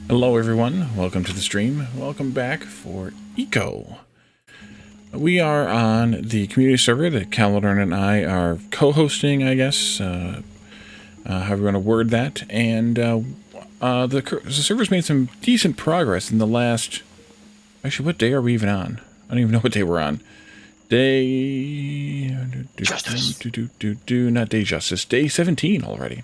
Hello everyone, welcome to the stream. Welcome back for Eco. We are on the community server that Calodern and I are co-hosting, I guess, however you want to word that, and the server's made some decent progress in the last... Actually, what day are we even on? I don't even know what day we're on. Day... Justice. Not day justice, day 17 already.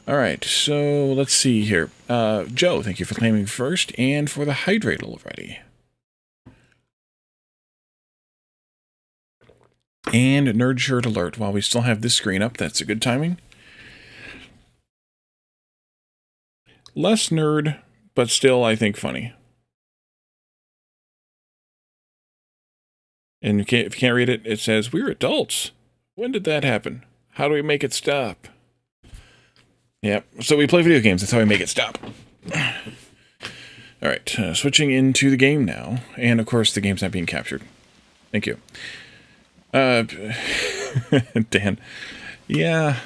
Alright, so let's see here. Joe, thank you for claiming first, and for the hydrate already. And nerd shirt alert. While we still have this screen up, that's a good timing. Less nerd, but still, I think, funny. And if you can't read it, it says, "We're adults. When did that happen? How do we make it stop?" Yep, so we play video games. That's how we make it stop. Alright, switching into the game now. And, of course, the game's not being captured. Thank you. Dan. Yeah.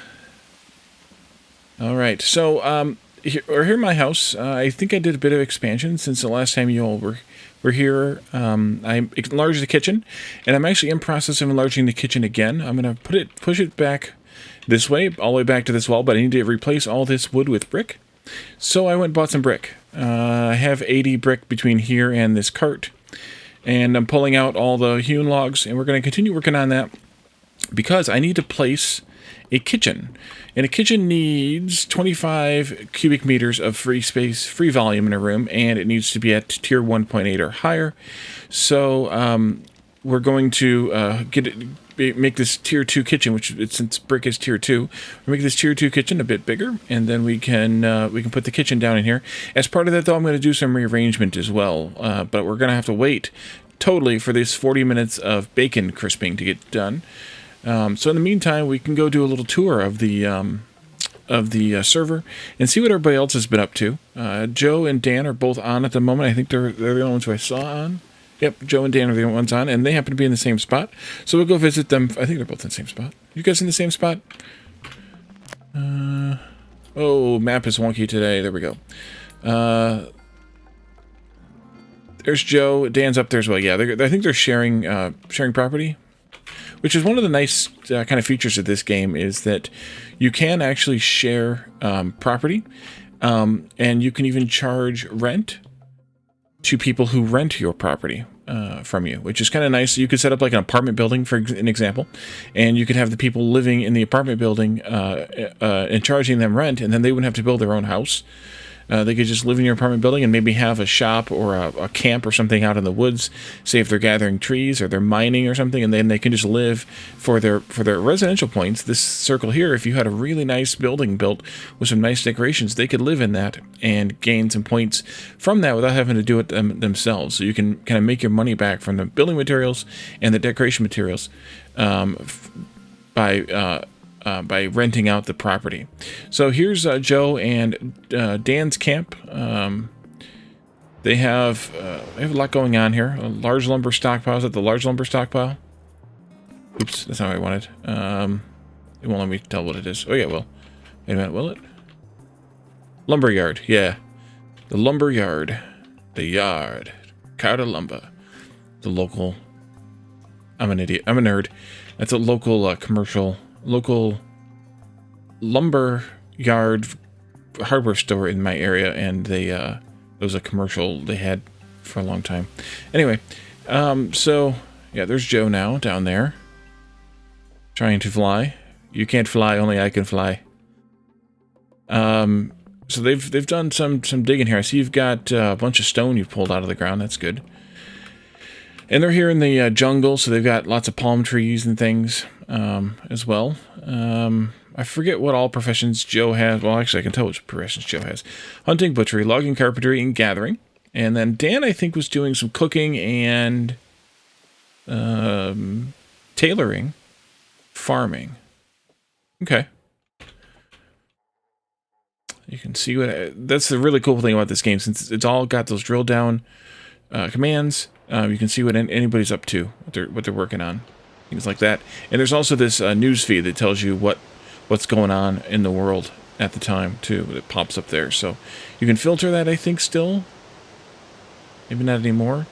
Alright, so, we're here in my house. I think I did a bit of expansion since the last time you all were here. I enlarged the kitchen, and I'm actually in process of enlarging the kitchen again. I'm going to push it back this way, all the way back to this wall, but I need to replace all this wood with brick. So I went and bought some brick. I have 80 brick between here and this cart. And I'm pulling out all the hewn logs, and we're going to continue working on that because I need to place a kitchen. And a kitchen needs 25 cubic meters of free space, free volume in a room, and it needs to be at tier 1.8 or higher. So we're going to make this tier 2 kitchen, which since brick is tier 2, we'll make this tier 2 kitchen a bit bigger, and then we can put the kitchen down in here. As part of that, though, I'm going to do some rearrangement as well, but we're going to have to wait totally for this 40 minutes of bacon crisping to get done. So in the meantime, we can go do a little tour of the server and see what everybody else has been up to. Joe and Dan are both on at the moment. I think they're the only ones who I saw on. Yep, Joe and Dan are the only ones on, and they happen to be in the same spot. So we'll go visit them. I think they're both in the same spot. You guys in the same spot? Oh, map is wonky today. There we go. There's Joe. Dan's up there as well. Yeah, I think they're sharing property, which is one of the nice kind of features of this game, is that you can actually share property, and you can even charge rent to people who rent your property from you, which is kind of nice. You could set up like an apartment building, for an example, and you could have the people living in the apartment building and charging them rent, and then they wouldn't have to build their own house. They could just live in your apartment building and maybe have a shop or a camp or something out in the woods, say if they're gathering trees or they're mining or something, and then they can just live for their residential points. This circle here, if you had a really nice building built with some nice decorations, they could live in that and gain some points from that without having to do it themselves. So you can kind of make your money back from the building materials and the decoration materials by renting out the property. So here's Joe and Dan's camp. They have a lot going on here. A large lumber stockpile. Is that the large lumber stockpile? Oops, that's not what I wanted. It won't let me tell what it is. Oh yeah, well. Wait a minute, will it? Lumber yard, yeah. The lumber yard. The yard. Carter Lumber. The local... I'm an idiot. I'm a nerd. That's a local local lumber yard hardware store in my area, and it was a commercial they had for a long time. Anyway, so yeah, there's Joe now down there trying to fly. You can't fly, only I can fly. So they've done some digging here. I see you've got a bunch of stone you've pulled out of the ground. That's good. And they're here in the jungle, so they've got lots of palm trees and things as well. I forget what all professions Joe has. Well, actually, I can tell which professions Joe has. Hunting, butchery, logging, carpentry, and gathering. And then Dan, I think, was doing some cooking and tailoring, farming. Okay. You can see that's the really cool thing about this game, since it's all got those drill down commands. You can see what anybody's up to, what they're working on, things like that. And there's also this news feed that tells you what's going on in the world at the time, too. It pops up there. So you can filter that, I think, still. Maybe not anymore.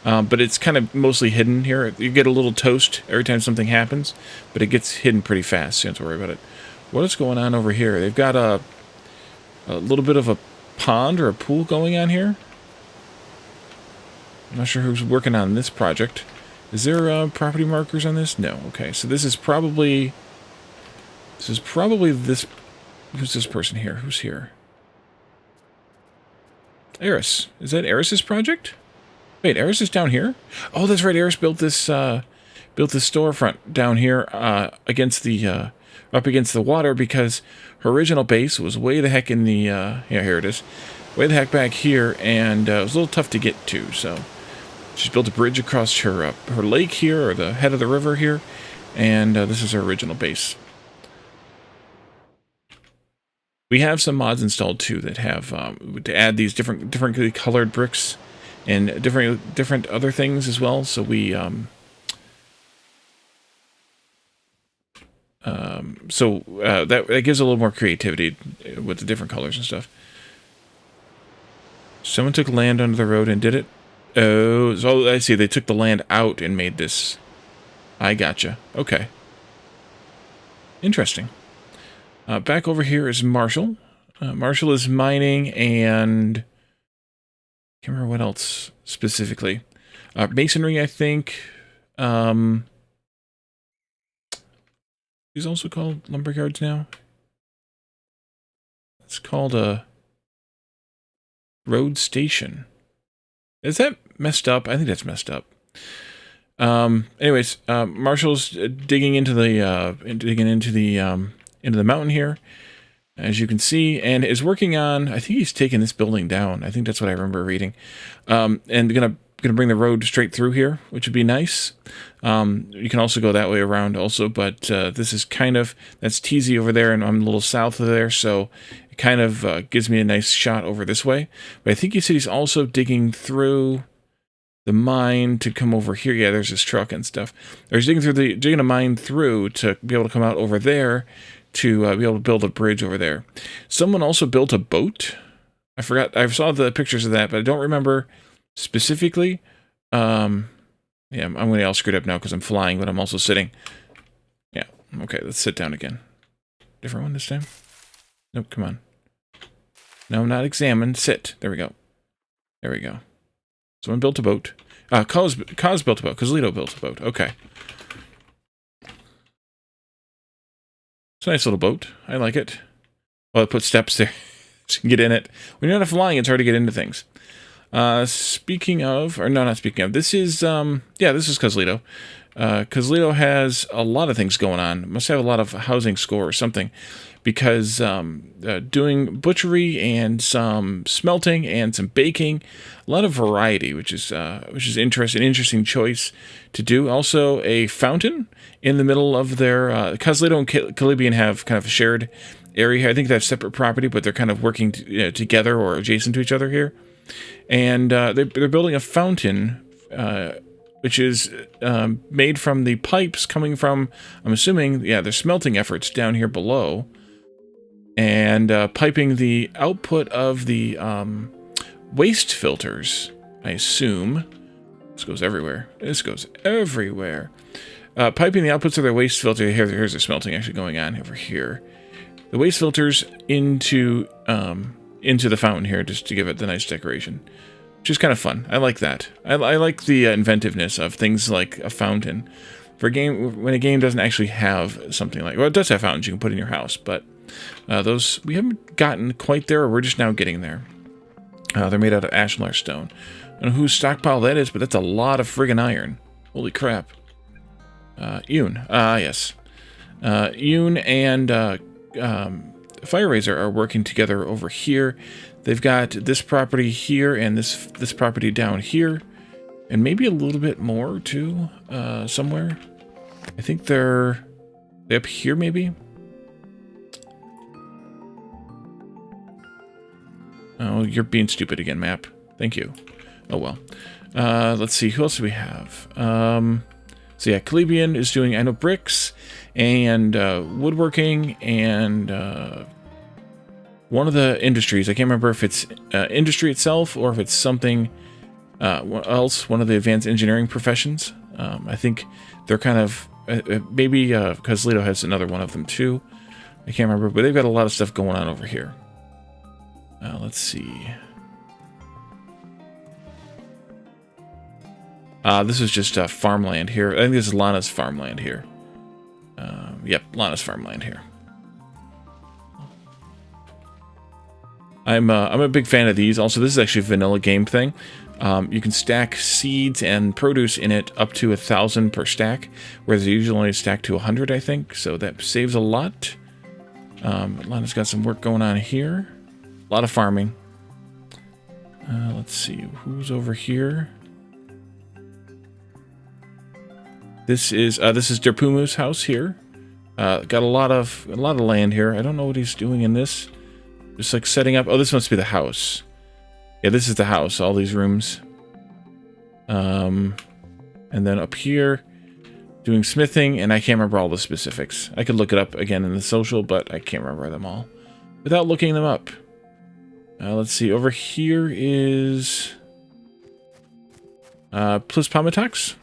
But it's kind of mostly hidden here. You get a little toast every time something happens, but it gets hidden pretty fast, so you don't have to worry about it. What is going on over here? They've got a little bit of a pond or a pool going on here. I'm not sure who's working on this project. Is there property markers on this? No. Okay, so this is probably this. Who's this person here? Who's here? Eris. Is that Eris's project? Wait, Eris is down here? Oh, that's right. Eris built this storefront down here against the up against the water because her original base was way the heck in the yeah, here it is, way the heck back here, and it was a little tough to get to. So she's built a bridge across her lake here, or the head of the river here, and this is her original base. We have some mods installed too that have to add these differently colored bricks and different other things as well. So we that gives a little more creativity with the different colors and stuff. Someone took land under the road and did it. Oh, so I see. They took the land out and made this. I gotcha. Okay. Interesting. Back over here is Marshall. Marshall is mining and... can't remember what else specifically. Masonry, I think. These also called lumberyards now. It's called a road station. Is that messed up? I think that's messed up. Anyways, Marshall's digging into the mountain here, as you can see, and is working on, I think he's taking this building down. I think that's what I remember reading. And gonna bring the road straight through here, which would be nice. You can also go that way around also, but this is kind of, that's TZ over there, and I'm a little south of there, so it kind of gives me a nice shot over this way. But I think he said he's also digging through the mine to come over here. Yeah, there's this truck and stuff. Or he's digging a mine through to be able to come out over there to be able to build a bridge over there. Someone also built a boat. I forgot. I saw the pictures of that, but I don't remember specifically. Yeah, I'm going to all screwed up now because I'm flying, but I'm also sitting. Yeah, okay, let's sit down again. Different one this time? Nope, come on. No, not examine. Sit. There we go. There we go. Someone built a boat. Kaz built a boat. Kazlito built a boat. Okay. It's a nice little boat. I like it. Well, I put steps there so you can get in it. When you're not flying, it's hard to get into things. Speaking of, or no, not speaking of, this is, yeah, this is Kazlito. Kazlito has a lot of things going on. Must have a lot of housing score or something, because doing butchery and some smelting and some baking, a lot of variety, which is interesting, interesting choice to do. Also, a fountain in the middle of their Kazlito and Calibian have kind of a shared area. I think they have separate property, but they're kind of working together or adjacent to each other here. And they're building a fountain, which is made from the pipes coming from, I'm assuming, yeah, their smelting efforts down here below, and piping the output of the waste filters, I assume. This goes everywhere. This goes everywhere. Piping the outputs of their waste filter. Here's the smelting actually going on over here. The waste filters into the fountain here, just to give it the nice decoration, which is kind of fun. I like that. I like the inventiveness of things like a fountain for a game, when a game doesn't actually have something like, well, it does have fountains you can put in your house, but those, we haven't gotten quite there, or we're just now getting there. They're made out of ashlar stone. I don't know whose stockpile that is, but that's a lot of friggin' iron. Holy crap. Yoon. Yes. Yoon and Fire Razor are working together over here. They've got this property here and this property down here, and maybe a little bit more too, somewhere. I think they're up here maybe. Oh, you're being stupid again, map. Thank you. Oh well. Let's see, who else do we have? So yeah, Calibian is doing, I know, bricks and woodworking and one of the industries. I can't remember if it's industry itself or if it's something else, one of the advanced engineering professions. I think they're kind of, maybe because Lido has another one of them too. I can't remember, but they've got a lot of stuff going on over here. Let's see. This is just farmland here. I think this is Lana's farmland here. Yep, Lana's farmland here. I'm a big fan of these. Also, this is actually a vanilla game thing. You can stack seeds and produce in it up to 1,000 per stack, whereas they usually only stack to 100, I think. So that saves a lot. Lana's got some work going on here. A lot of farming. Let's see, who's over here? This is Derpumu's house here. Got a lot of land here. I don't know what he's doing in this. Just like setting up. Oh, this must be the house. Yeah, this is the house. All these rooms. And then up here, doing smithing, and I can't remember all the specifics. I could look it up again in the social, but I can't remember them all without looking them up. Let's see. Over here is Plispamatox.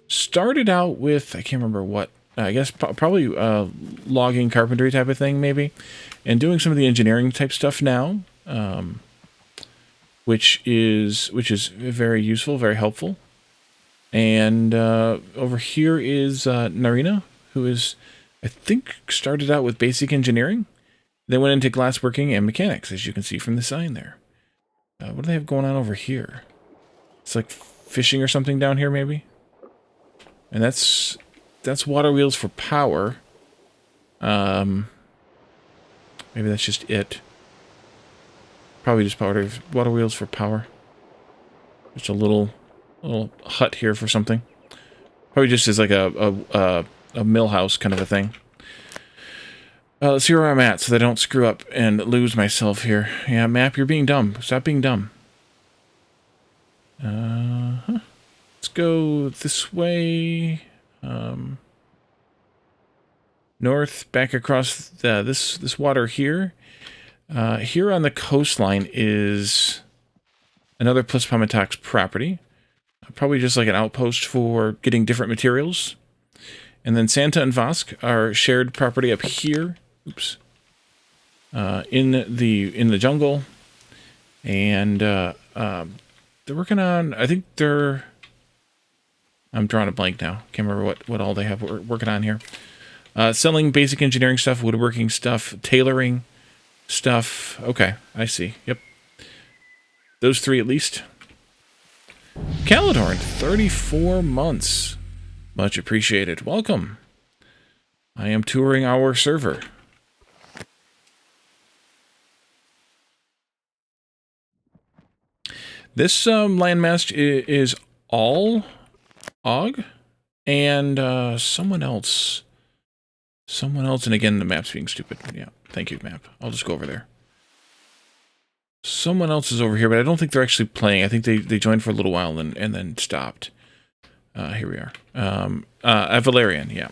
Started out with, I can't remember what, I guess probably logging, carpentry type of thing, maybe, and doing some of the engineering type stuff now, which is very useful, very helpful. And over here is Narina, who is, I think, started out with basic engineering, then went into glassworking and mechanics, as you can see from the sign there. What do they have going on over here? It's like fishing or something down here, maybe. And that's water wheels for power. Maybe that's just it. Probably just water wheels for power. Just a little hut here for something. Probably just as like a mill house kind of a thing. Let's see where I'm at so that I don't screw up and lose myself here. Yeah, map, you're being dumb. Stop being dumb. Let's go this way. North, back across this water here. Here on the coastline is another Plispamatox property. Probably just like an outpost for getting different materials. And then Santa and Vosk are shared property up here. Oops. In the jungle. And they're working on, I think they're, I'm drawing a blank now. Can't remember what all they have working on here. Selling basic engineering stuff, woodworking stuff, tailoring stuff. Okay, I see. Yep. Those three at least. Caladorn, 34 months. Much appreciated. Welcome. I am touring our server. This landmass is all Og and someone else. Someone else, and again, the map's being stupid. Yeah, thank you, map. I'll just go over there. Someone else is over here, but I don't think they're actually playing. I think they joined for a little while and then stopped. Here we are. Valerian, yeah.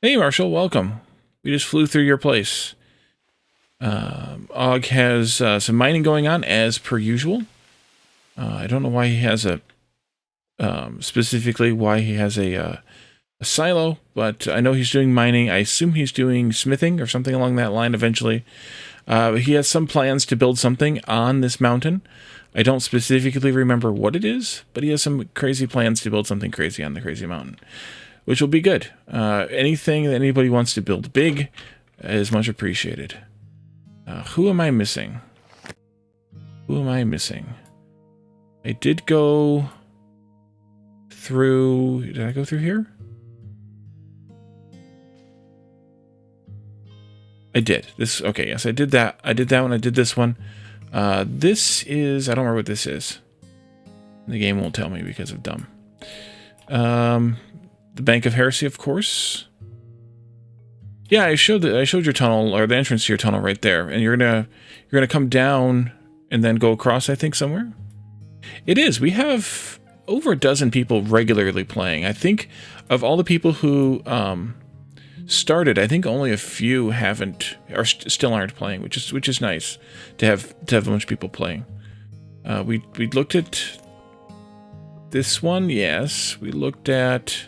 Hey, Marshall, welcome. We just flew through your place. Og has some mining going on, as per usual. I don't know why he has a... specifically why he has a silo, but I know he's doing mining. I assume he's doing smithing or something along that line eventually. He has some plans to build something on this mountain. I don't specifically remember what it is, but he has some crazy plans to build something crazy on the crazy mountain, which will be good. Anything that anybody wants to build big is much appreciated. Who am I missing? Who am I missing? I did go through... Did I go through here? I did. This... Okay, yes, I did that. I did that one. I did this one. This is... I don't remember what this is. The game won't tell me because of dumb. The Bank of Heresy, of course. Yeah, I showed your tunnel, or the entrance to your tunnel right there, and you're gonna come down and then go across, I think, somewhere. It is. We have over a dozen people regularly playing. I think of all the people who started. I think only a few still aren't playing, which is nice to have a bunch of people playing. We looked at this one, yes. We looked at.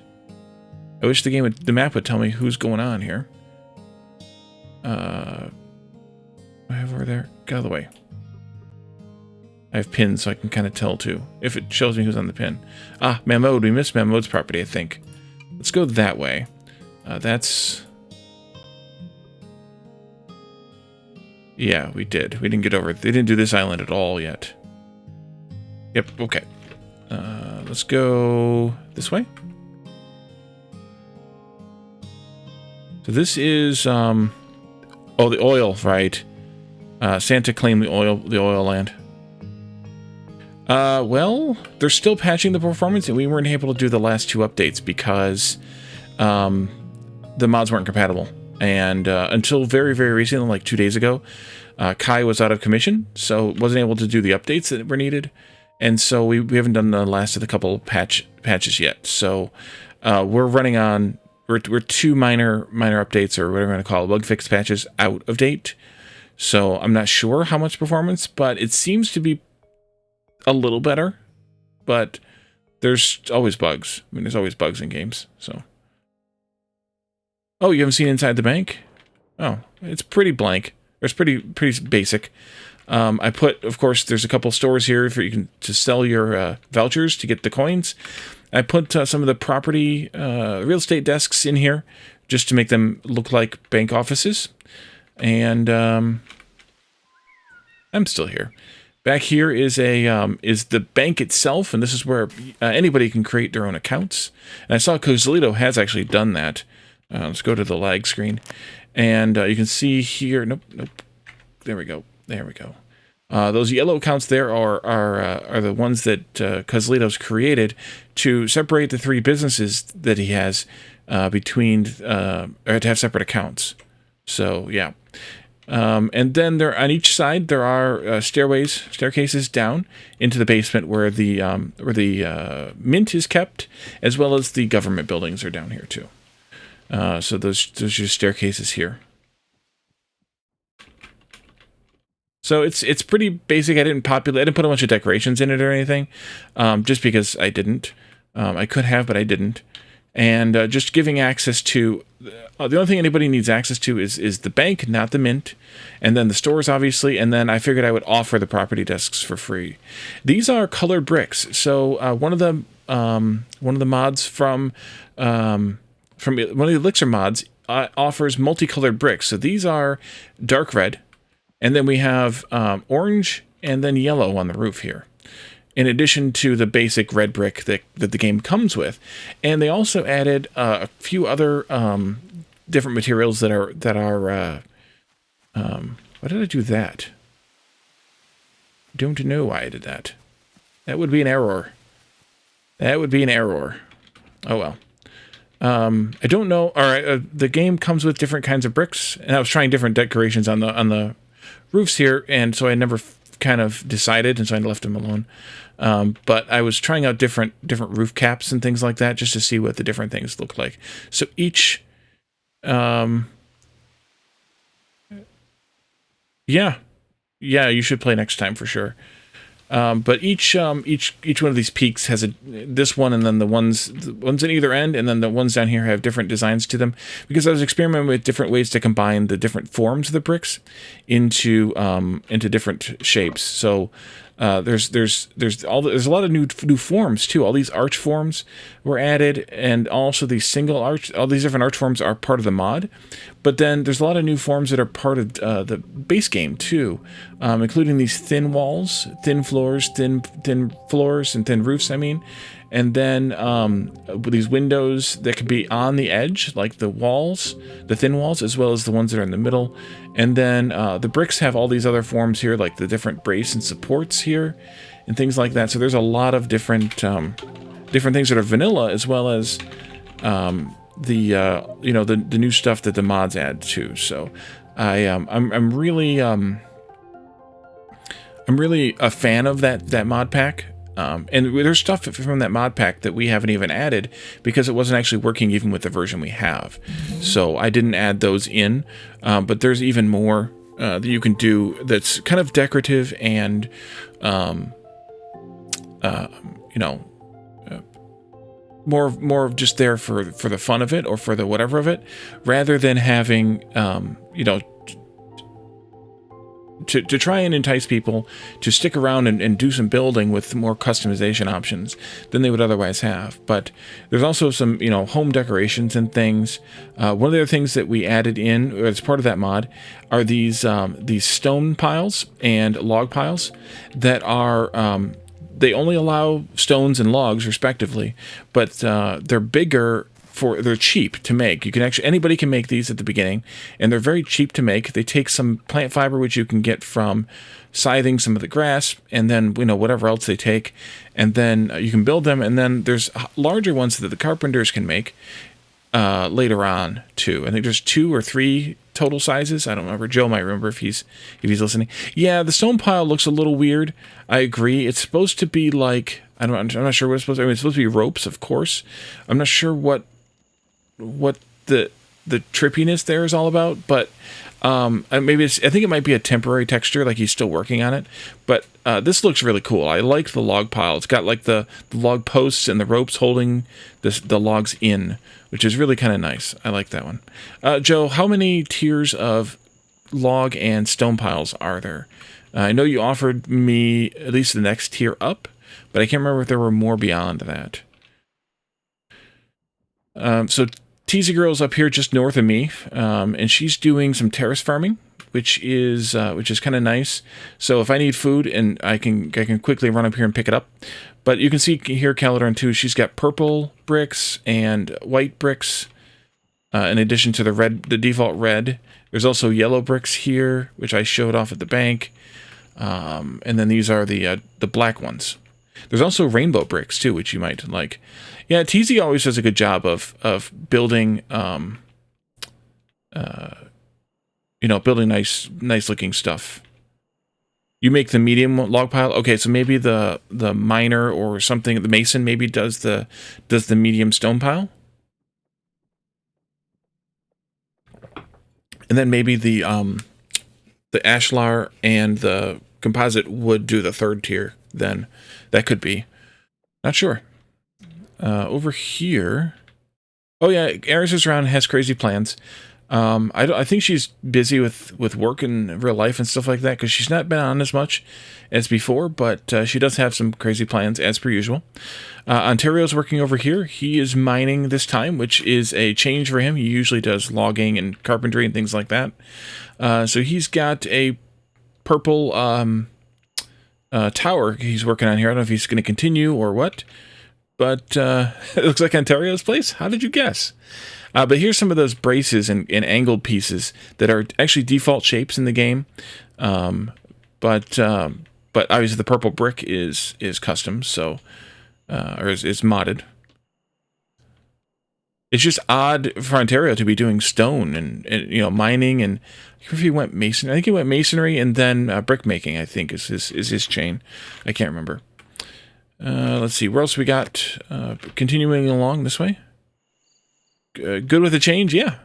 I wish the map would tell me who's going on here. I have over there. Get out of the way. I have pins, so I can kind of tell too if it shows me who's on the pin. Ah, Mahmoud. We missed Mahmoud's property, I think. Let's go that way. That's... Yeah, we did. We didn't get over it. They didn't do this island at all yet. Yep, okay. Let's go this way. So this is, oh, the oil, right. Santa claimed the oil land. Well, they're still patching the performance, and we weren't able to do the last 2 updates because, the mods weren't compatible. And until very, very recently, like 2 days ago, Kai was out of commission, so wasn't able to do the updates that were needed. And so we haven't done the last of the couple patches yet. So we're running on, we're 2 minor updates, or whatever you want to call it, bug fix patches out of date. So I'm not sure how much performance, but it seems to be a little better. But there's always bugs. I mean, there's always bugs in games, so... Oh, you haven't seen inside the bank? Oh, it's pretty blank. It's pretty basic. I put, of course, there's a couple stores here for to sell your vouchers to get the coins. I put some of the property real estate desks in here just to make them look like bank offices. And I'm still here. Back here is the bank itself, and this is where anybody can create their own accounts. And I saw Kozlito has actually done that. Let's go to the lag screen, and you can see here. Nope. There we go. Those yellow accounts there are the ones that Kozlito's created to separate the 3 businesses that he has between, or to have separate accounts. So yeah, and then there on each side there are staircases down into the basement where the mint is kept, as well as the government buildings are down here too. So those are your staircases here. So it's pretty basic. I didn't put a bunch of decorations in it or anything, just because I didn't. I could have, but I didn't. And just giving access to the only thing anybody needs access to is the bank, not the mint, and then the stores, obviously. And then I figured I would offer the property desks for free. These are colored bricks. So one of the mods from one of the Elixir mods offers multicolored bricks. So these are dark red, and then we have orange and then yellow on the roof here, in addition to the basic red brick that the game comes with. And they also added a few other different materials that are why did I do that? Don't know why I did that. That would be an error. Oh well. I don't know. All right, the game comes with different kinds of bricks, and I was trying different decorations on the roofs here, and so I never kind of decided, and so I left them alone. But I was trying out different roof caps and things like that just to see what the different things look like. So each, yeah, you should play next time for sure. But each one of these peaks has this one, and then the ones at either end, and then the ones down here have different designs to them, because I was experimenting with different ways to combine the different forms of the bricks into different shapes. So there's a lot of new forms too. All these arch forms were added, and also these single arch. All these different arch forms are part of the mod, but then there's a lot of new forms that are part of the base game too, including these thin walls, thin floors, and thin roofs. I mean, and then with these windows that can be on the edge, like the thin walls, as well as the ones that are in the middle. And then the bricks have all these other forms here, like the different brace and supports here, and things like that. So there's a lot of different things that are vanilla, as well as the new stuff that the mods add too. So I'm really a fan of that mod pack. And there's stuff from that mod pack that we haven't even added because it wasn't actually working even with the version we have. So I didn't add those in, but there's even more that you can do that's kind of decorative and, you know, more of just there for the fun of it or for the whatever of it, rather than having, you know, to try and entice people to stick around and do some building with more customization options than they would otherwise have. But there's also some, you know, home decorations and things. One of the other things that we added in as part of that mod are these stone piles and log piles that are, they only allow stones and logs respectively, but they're bigger. They're cheap to make. You can actually, anybody can make these at the beginning, and they're very cheap to make. They take some plant fiber, which you can get from scything some of the grass, and then, you know, whatever else they take, and then you can build them. And then there's larger ones that the carpenters can make later on too. I think there's 2 or 3 total sizes. I don't remember. Joe might remember if he's listening. Yeah, the stone pile looks a little weird. I agree. It's supposed to be like, I'm not sure what it's supposed to be. I mean, it's supposed to be ropes, of course. I'm not sure what the trippiness there is all about, but maybe I think it might be a temporary texture, like he's still working on it. But this looks really cool. I like the log pile. It's got like the log posts and the ropes holding the logs in, which is really kind of nice. I like that one. Joe, how many tiers of log and stone piles are there? I know you offered me at least the next tier up, but I can't remember if there were more beyond that. So Teasy Girl's up here just north of me, and she's doing some terrace farming, which is kind of nice. So if I need food, and I can quickly run up here and pick it up. But you can see here, Caledron too. She's got purple bricks and white bricks, in addition to the default red. There's also yellow bricks here, which I showed off at the bank, and then these are the black ones. There's also rainbow bricks too, which you might like. Yeah, TZ always does a good job of building, you know, building nice looking stuff. You make the medium log pile. Okay, so maybe the miner or something, the mason maybe does the medium stone pile, and then maybe the ashlar and the composite would do the third tier. Then that could be, not sure. Over here, oh yeah, Aries is around and has crazy plans. I think she's busy with work in real life and stuff like that, because she's not been on as much as before, but she does have some crazy plans as per usual. Ontario's working over here. He is mining this time, which is a change for him. He usually does logging and carpentry and things like that. So he's got a purple tower he's working on here. I don't know if he's going to continue or what. But it looks like Ontario's place. How did you guess? But here's some of those braces and angled pieces that are actually default shapes in the game. But obviously the purple brick is custom, so or is modded. It's just odd for Ontario to be doing stone and you know, mining, and if he went masonry. I think he went masonry and then brick making. I think is his chain. I can't remember. Let's see, where else we got? Continuing along this way. Good with the change, yeah.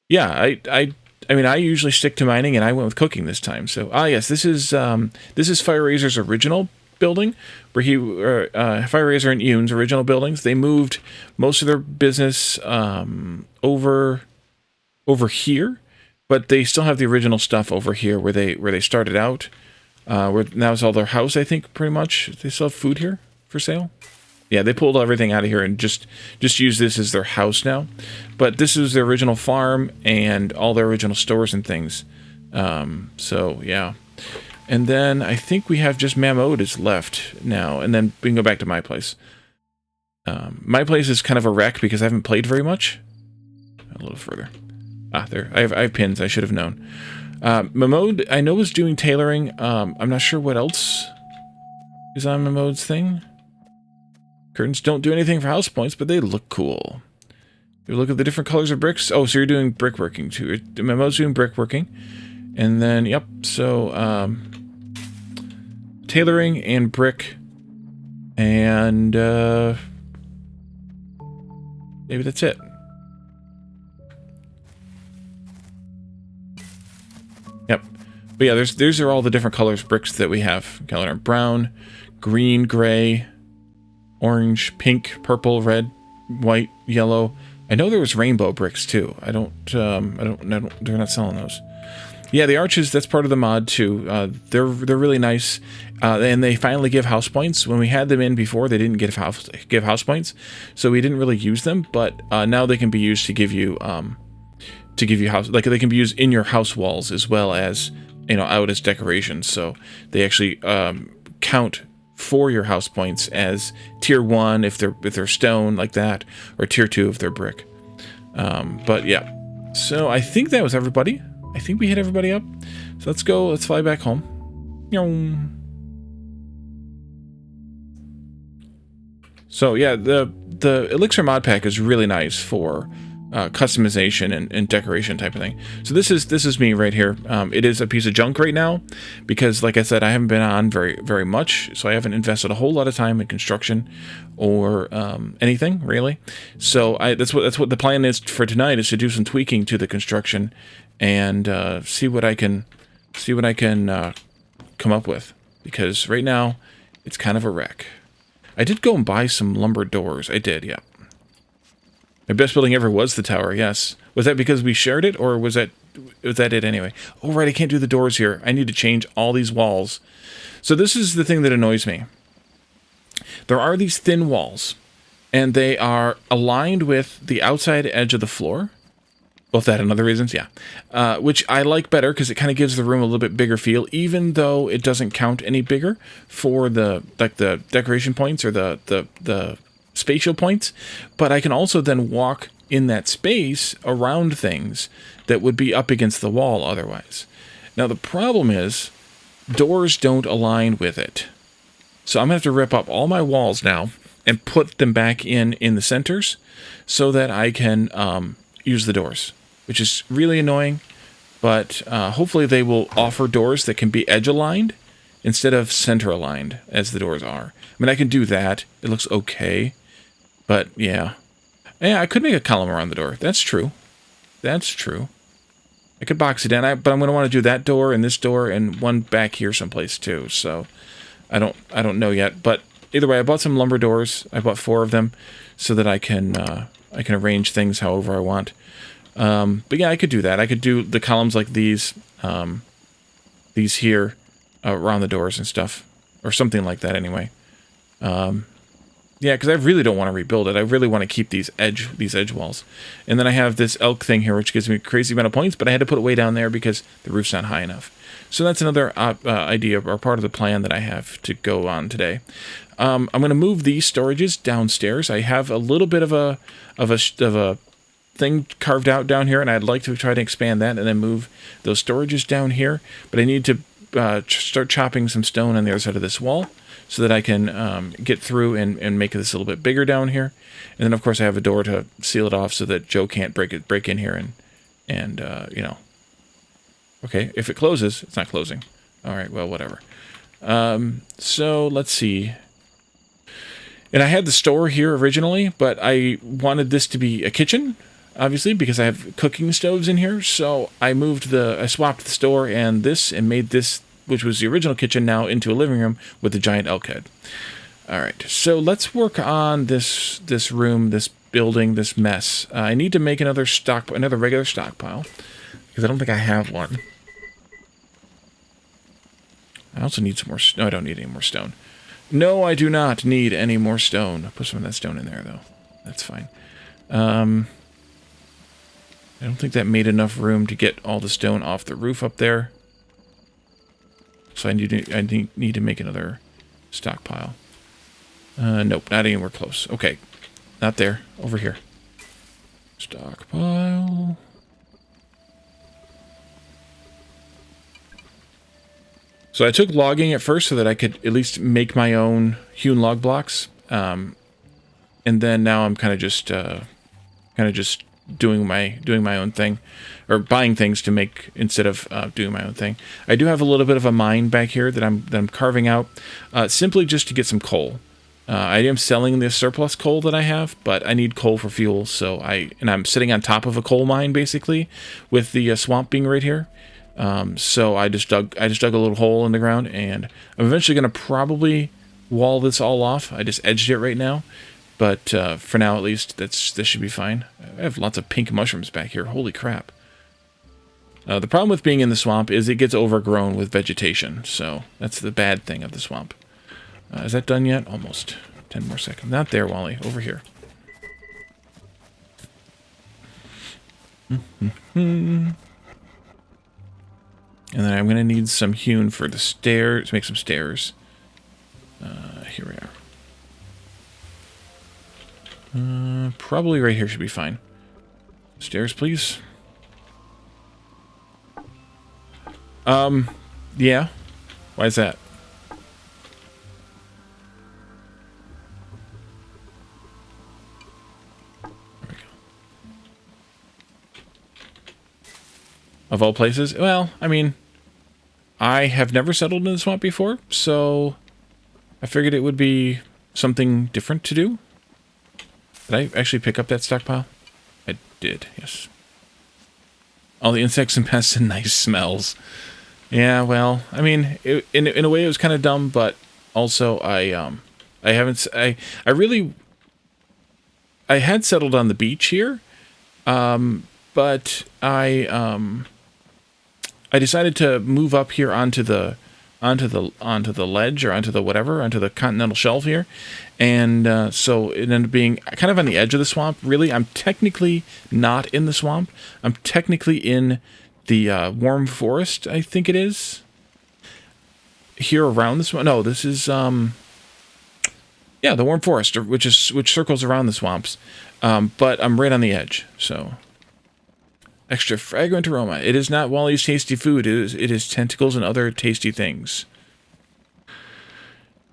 Yeah, I mean, I usually stick to mining, and I went with cooking this time. So, yes, this is FireRazor's original building, where FireRazor and Yoon's original buildings. They moved most of their business over here, but they still have the original stuff over here where they started out. Where now it's all their house, I think, pretty much. They still have food here for sale. Yeah, they pulled everything out of here and just use this as their house now. But this is their original farm and all their original stores and things. So, yeah. And then I think we have just Mamode is left now. And then we can go back to my place. My place is kind of a wreck because I haven't played very much. A little further. There. I have pins. I should have known. Mamode, I know, is doing tailoring. I'm not sure what else is on Mamode's thing. Curtains don't do anything for house points, but they look cool. You look at the different colors of bricks. Oh, so you're doing brickworking too. Mamode's doing brickworking. And then, yep, so tailoring and brick And maybe that's it. Yep. But yeah, these are all the different colors bricks that we have. Color brown, green, gray, orange, pink, purple, red, white, yellow. I know there was rainbow bricks too. I don't. They're not selling those. Yeah, the arches, that's part of the mod too. They're really nice, and they finally give house points. When we had them in before, they didn't give house points, so we didn't really use them. But now they can be used to give you house, like they can be used in your house walls as well as, you know, out as decorations. So they actually count for your house points as tier 1 if they're stone like that, or tier 2 if they're brick. But yeah, so I think that was everybody. I think we hit everybody up. So let's go. Let's fly back home. So yeah, the Elixir mod pack is really nice for customization and decoration type of thing. So this is me right here. It is a piece of junk right now because, like I said, I haven't been on very much, so I haven't invested a whole lot of time in construction or anything really. So that's what the plan is for tonight, is to do some tweaking to the construction and see what I can come up with, because right now it's kind of a wreck. I did go and buy some lumber doors. I did, yeah. My best building ever was the tower, yes. Was that because we shared it, or was that it anyway? Oh, right, I can't do the doors here. I need to change all these walls. So this is the thing that annoys me. There are these thin walls, and they are aligned with the outside edge of the floor. Both that and other reasons, yeah. Which I like better because it kind of gives the room a little bit bigger feel, even though it doesn't count any bigger for the decoration points or the spatial points. But I can also then walk in that space around things that would be up against the wall otherwise. Now the problem is doors don't align with it. So I'm going to have to rip up all my walls now and put them back in the centers so that I can use the doors, which is really annoying. But hopefully they will offer doors that can be edge aligned instead of center aligned as the doors are. I mean, I can do that. It looks okay. But yeah. Yeah, I could make a column around the door. That's true. That's true. I could box it in, but I'm going to want to do that door and this door and one back here someplace too. So I don't know yet. But either way, I bought some lumber doors. I bought 4 of them so that I can arrange things however I want. But yeah, I could do that. I could do the columns like these here around the doors and stuff, or something like that anyway. Yeah, because I really don't want to rebuild it. I really want to keep these edge walls. And then I have this elk thing here, which gives me a crazy amount of points, but I had to put it way down there because the roof's not high enough. So that's another idea or part of the plan that I have to go on today. I'm going to move these storages downstairs. I have a little bit of a thing carved out down here, and I'd like to try to expand that and then move those storages down here. But I need to start chopping some stone on the other side of this wall so that I can get through and make this a little bit bigger down here. And then, of course, I have a door to seal it off so that Joe can't break in here and you know. Okay, if it closes, it's not closing. All right, well, whatever. So let's see. And I had the store here originally, but I wanted this to be a kitchen, obviously, because I have cooking stoves in here. So I swapped the store and made this, which was the original kitchen, now into a living room with a giant elk head. All right, so let's work on this room, this building, this mess. I need to make another regular stockpile because I don't think I have one. I also need some more. No, I don't need any more stone. No, I do not need any more stone. I'll put some of that stone in there, though. That's fine. I don't think that made enough room to get all the stone off the roof up there. So I need to make another stockpile. Nope, not anywhere close. Okay, not there. Over here. Stockpile. So I took logging at first so that I could at least make my own hewn log blocks, and then now I'm kind of just doing my own thing, or buying things to make instead of doing my own thing. I do have a little bit of a mine back here that I'm carving out, simply just to get some coal. I am selling the surplus coal that I have, but I need coal for fuel, so I'm sitting on top of a coal mine basically, with the swamp being right here. So I just dug a little hole in the ground, and I'm eventually going to probably wall this all off. I just edged it right now, but for now at least, this should be fine. I have lots of pink mushrooms back here. Holy crap! The problem with being in the swamp is it gets overgrown with vegetation, so that's the bad thing of the swamp. Is that done yet? Almost. 10 more seconds. Not there, Wally. Over here. And then I'm going to need some hewn for the stairs, to make some stairs. Here we are. Probably right here should be fine. Stairs, please. Yeah. Why is that? Of all places? Well, I mean, I have never settled in the swamp before, so I figured it would be something different to do. Did I actually pick up that stockpile? I did, yes. All the insects and pests and nice smells. Yeah, well, I mean, in a way it was kind of dumb, but also I had settled on the beach here, but I decided to move up here onto the ledge, or onto the continental shelf here, and so it ended up being kind of on the edge of the swamp. Really, I'm technically not in the swamp. I'm technically in the warm forest, I think it is. Here around this one. No, this is yeah, the warm forest, which circles around the swamps. But I'm right on the edge, so. Extra fragrant aroma. It is not Wally's tasty food. It is tentacles and other tasty things.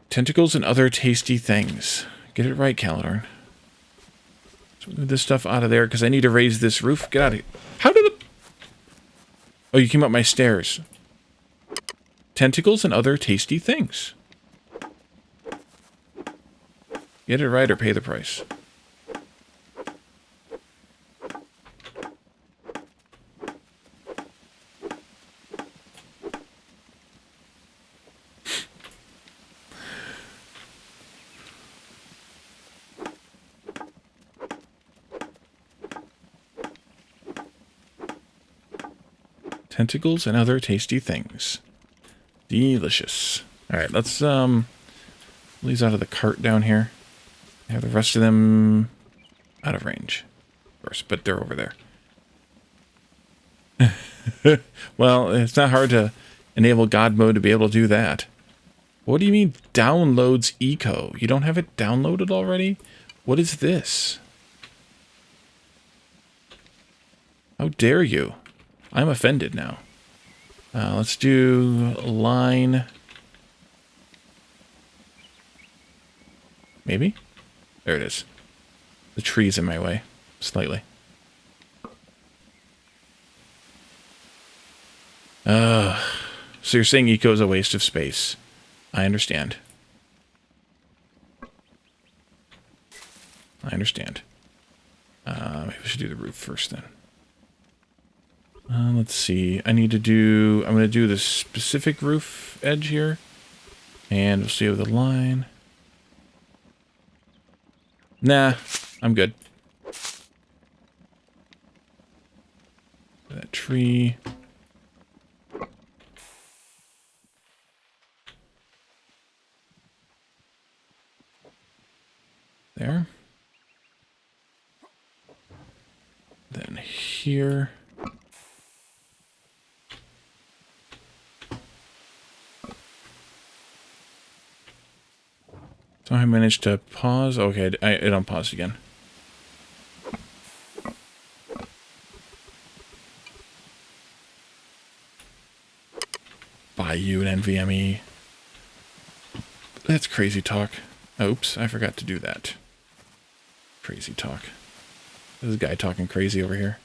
Tentacles and other tasty things. Get it right, Caladorn. Let's move this stuff out of there, because I need to raise this roof. Get out of here. How did the... Oh, you came up my stairs. Tentacles and other tasty things. Get it right or pay the price. Tentacles and other tasty things. Delicious. Alright, let's leave these out of the cart down here. Have the rest of them out of range. Of course, but they're over there. Well, it's not hard to enable God mode to be able to do that. What do you mean downloads eco? You don't have it downloaded already? What is this? How dare you? I'm offended now. Let's do line. Maybe? There it is. The tree's in my way. Slightly. So you're saying eco is a waste of space. I understand. I understand. Maybe we should do the roof first then. Let's see. I'm going to do the specific roof edge here. And we'll see with the line. Nah, I'm good. That tree. There. Then here. So I managed to pause. Okay, it unpaused again. Buy you an NVMe. That's crazy talk. Oops, I forgot to do that. Crazy talk. This guy talking crazy over here.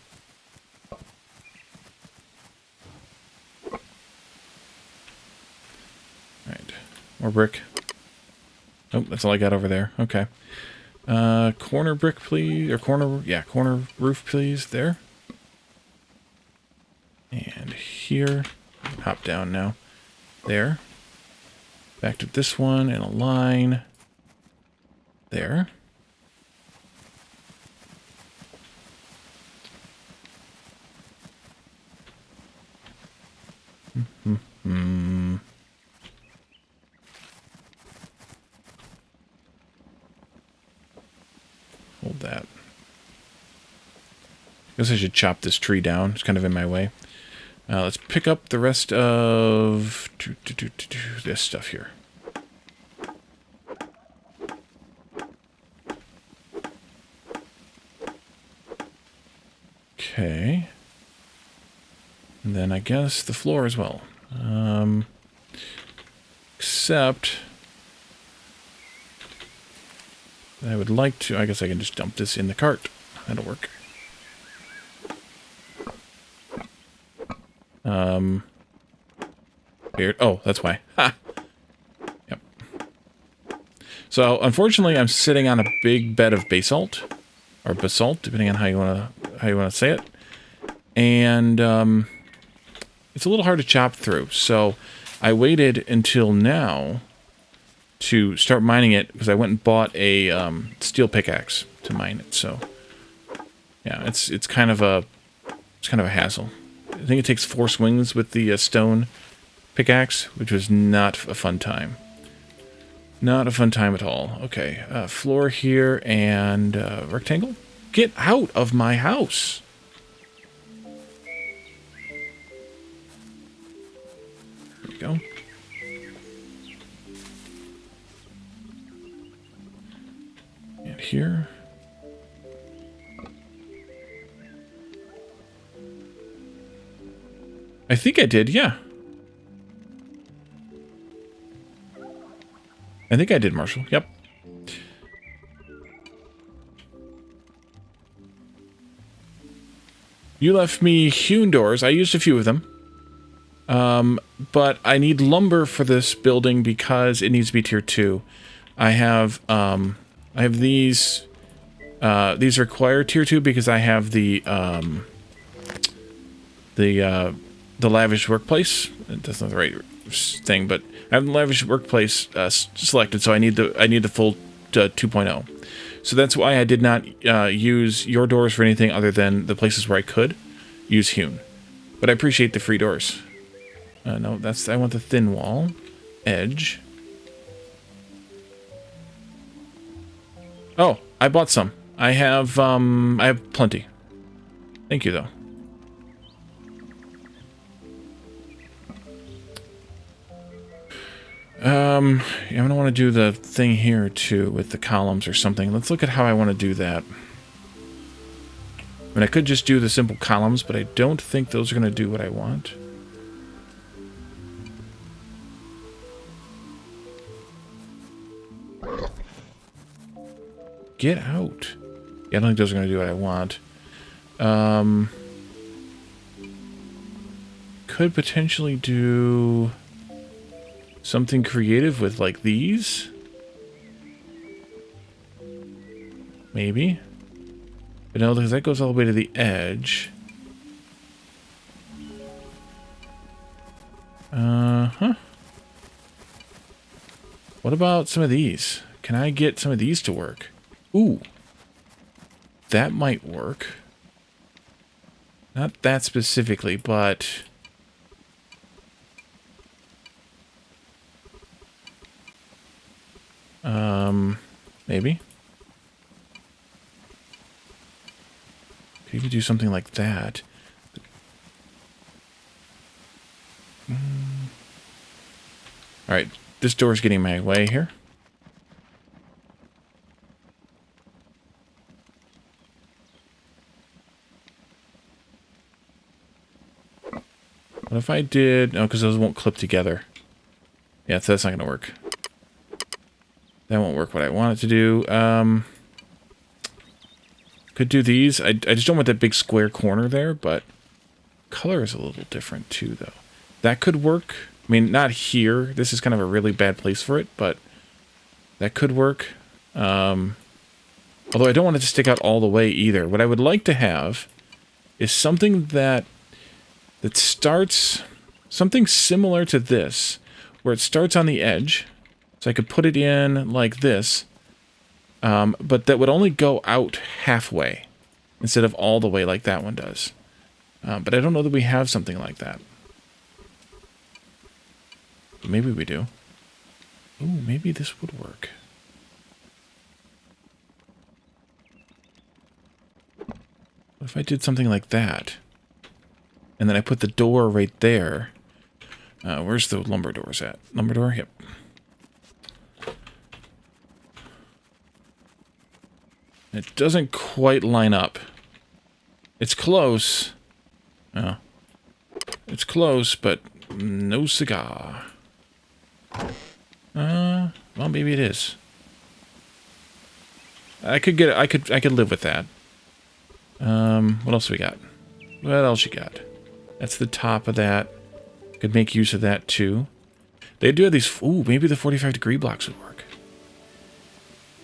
Alright, more brick. Oh, that's all I got over there. Okay. Corner brick, please. Or corner, yeah, corner roof, please. There. And here. Hop down now. There. Back to this one and a line. There. Hold that. I guess I should chop this tree down. It's kind of in my way. Let's pick up the rest of this stuff here. Okay. And then I guess the floor as well. Except I would like to... I guess I can just dump this in the cart. That'll work. Weird. Oh, that's why. Ha! Yep. So, unfortunately, I'm sitting on a big bed of basalt. Or basalt, depending on how you want to say it. And, it's a little hard to chop through. So, I waited until now to start mining it, because I went and bought a steel pickaxe to mine it. So, yeah, it's kind of a hassle. I think it takes 4 swings with the stone pickaxe, which was not a fun time. Not a fun time at all. Okay, floor here and rectangle. Get out of my house! There we go. And here. I think I did, yeah. I think I did, Marshall. Yep. You left me hewn doors. I used a few of them. But I need lumber for this building because it needs to be tier 2. I have these require tier 2 because I have the lavish workplace. That's not the right thing, but I have the lavish workplace selected, so I need the full 2.0. So that's why I did not use your doors for anything other than the places where I could use hewn. But I appreciate the free doors. No, I want the thin wall edge. Oh, I bought some. I have plenty. Thank you, though. Yeah, I'm gonna want to do the thing here too with the columns or something. Let's look at how I want to do that. I mean, I could just do the simple columns, but I don't think those are gonna do what I want. Get out. Yeah, I don't think those are gonna do what I want. Could potentially do something creative with, like, these? Maybe. But no, because that goes all the way to the edge. Huh. What about some of these? Can I get some of these to work? Ooh. That might work. Not that specifically, but... maybe. Could even do something like that. Alright, this door's getting my way here. What if I did... No, because those won't clip together. Yeah, so that's not going to work. That won't work what I want it to do. Could do these. I just don't want that big square corner there, but color is a little different too, though. That could work. I mean, not here. This is kind of a really bad place for it, but That could work. Although I don't want it to stick out all the way either. What I would like to have is something that starts... Something similar to this, where it starts on the edge. So I could put it in like this. But that would only go out halfway, instead of all the way like that one does. But I don't know that we have something like that. Maybe we do. Ooh, maybe this would work. What if I did something like that? And then I put the door right there. Where's the lumber doors at? Lumber door? Yep. It doesn't quite line up. It's close. Oh. It's close, but no cigar. Well, maybe it is. I could live with that. What else we got? What else you got? That's the top of that. Could make use of that too. They do have these. Ooh, maybe the 45-degree blocks would work.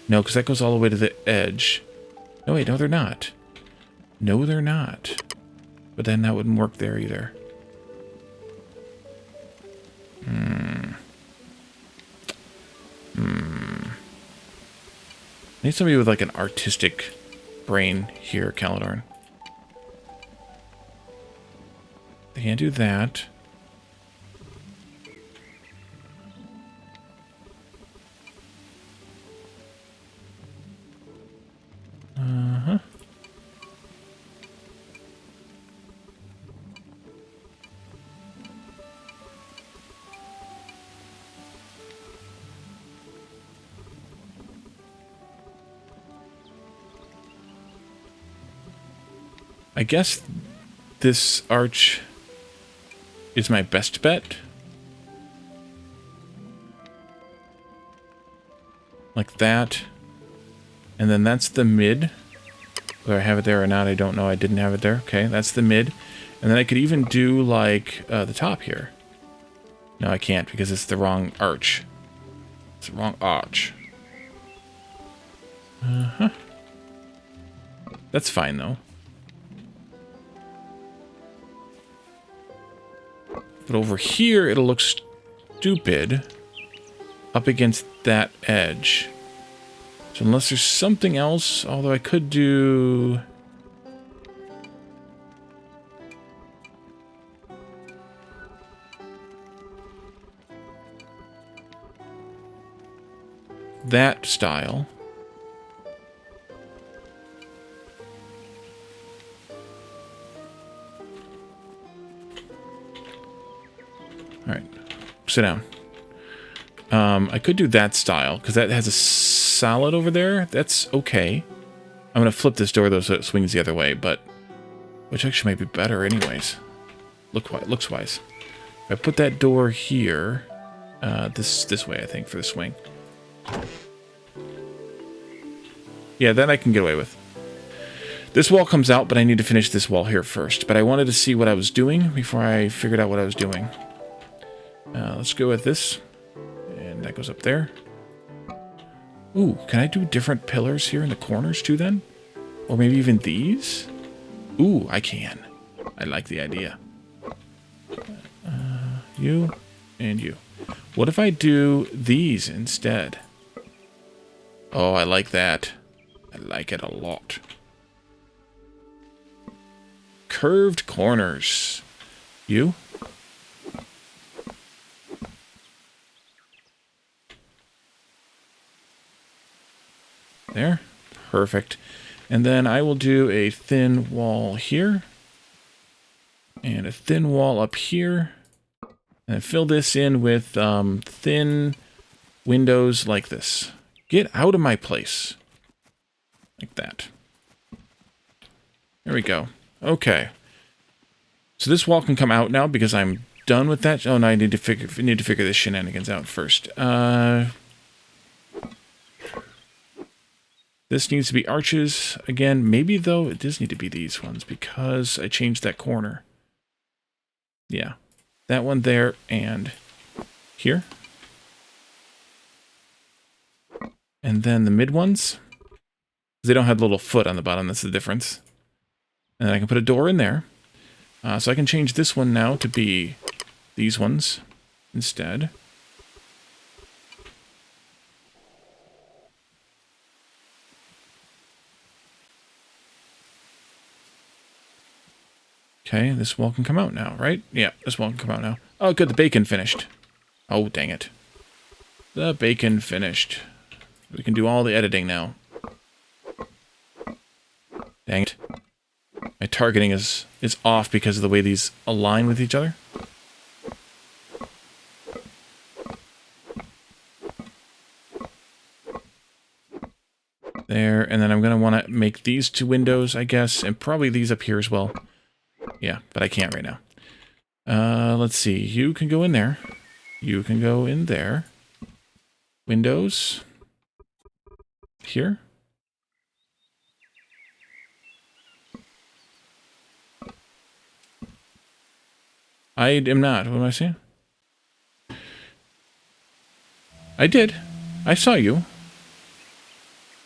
No, because that goes all the way to the edge. No, wait, no, they're not. No, they're not. But then that wouldn't work there either. I need somebody with like an artistic brain here, Caledorn. They can't do that. Uh-huh. I guess this arch is my best bet. Like that. And then that's the mid. Whether I have it there or not, I don't know. I didn't have it there. Okay, that's the mid. And then I could even do, like, the top here. No, I can't, because it's the wrong arch. It's the wrong arch. Uh-huh. That's fine, though. But over here, it'll look stupid up against that edge. So unless there's something else, although I could do... that style. Alright, sit down. I could do that style, because that has a solid over there. That's okay. I'm going to flip this door, though, so it swings the other way, but... which actually might be better anyways. Looks-wise. If I put that door here... this way, I think, for the swing. Yeah, that I can get away with. This wall comes out, but I need to finish this wall here first. But I wanted to see what I was doing before I figured out what I was doing. Let's go with this. And that goes up there. Ooh, can I do different pillars here in the corners too then? Or maybe even these? Ooh, I can. I like the idea. You and you. What if I do these instead? Oh, I like that. I like it a lot. Curved corners. You? There. Perfect. And then I will do a thin wall here. And a thin wall up here. And fill this in with thin windows like this. Get out of my place. Like that. There we go. Okay. So this wall can come out now because I'm done with that. Oh no, I need to figure this shenanigans out first. This needs to be arches again. Maybe though it does need to be these ones because I changed that corner. Yeah. That one there and here. And then the mid ones, they don't have the little foot on the bottom. That's the difference. And then I can put a door in there. So I can change this one now to be these ones instead. Okay, this wall can come out now, right? Yeah, this wall can come out now. Oh, good, the bacon finished. Oh, dang it. The bacon finished. We can do all the editing now. Dang it. My targeting is off because of the way these align with each other. There, and then I'm going to want to make these two windows, I guess, and probably these up here as well. Yeah, but I can't right now. Let's see. You can go in there. You can go in there. Windows. Here. I am not. What am I saying? I did. I saw you.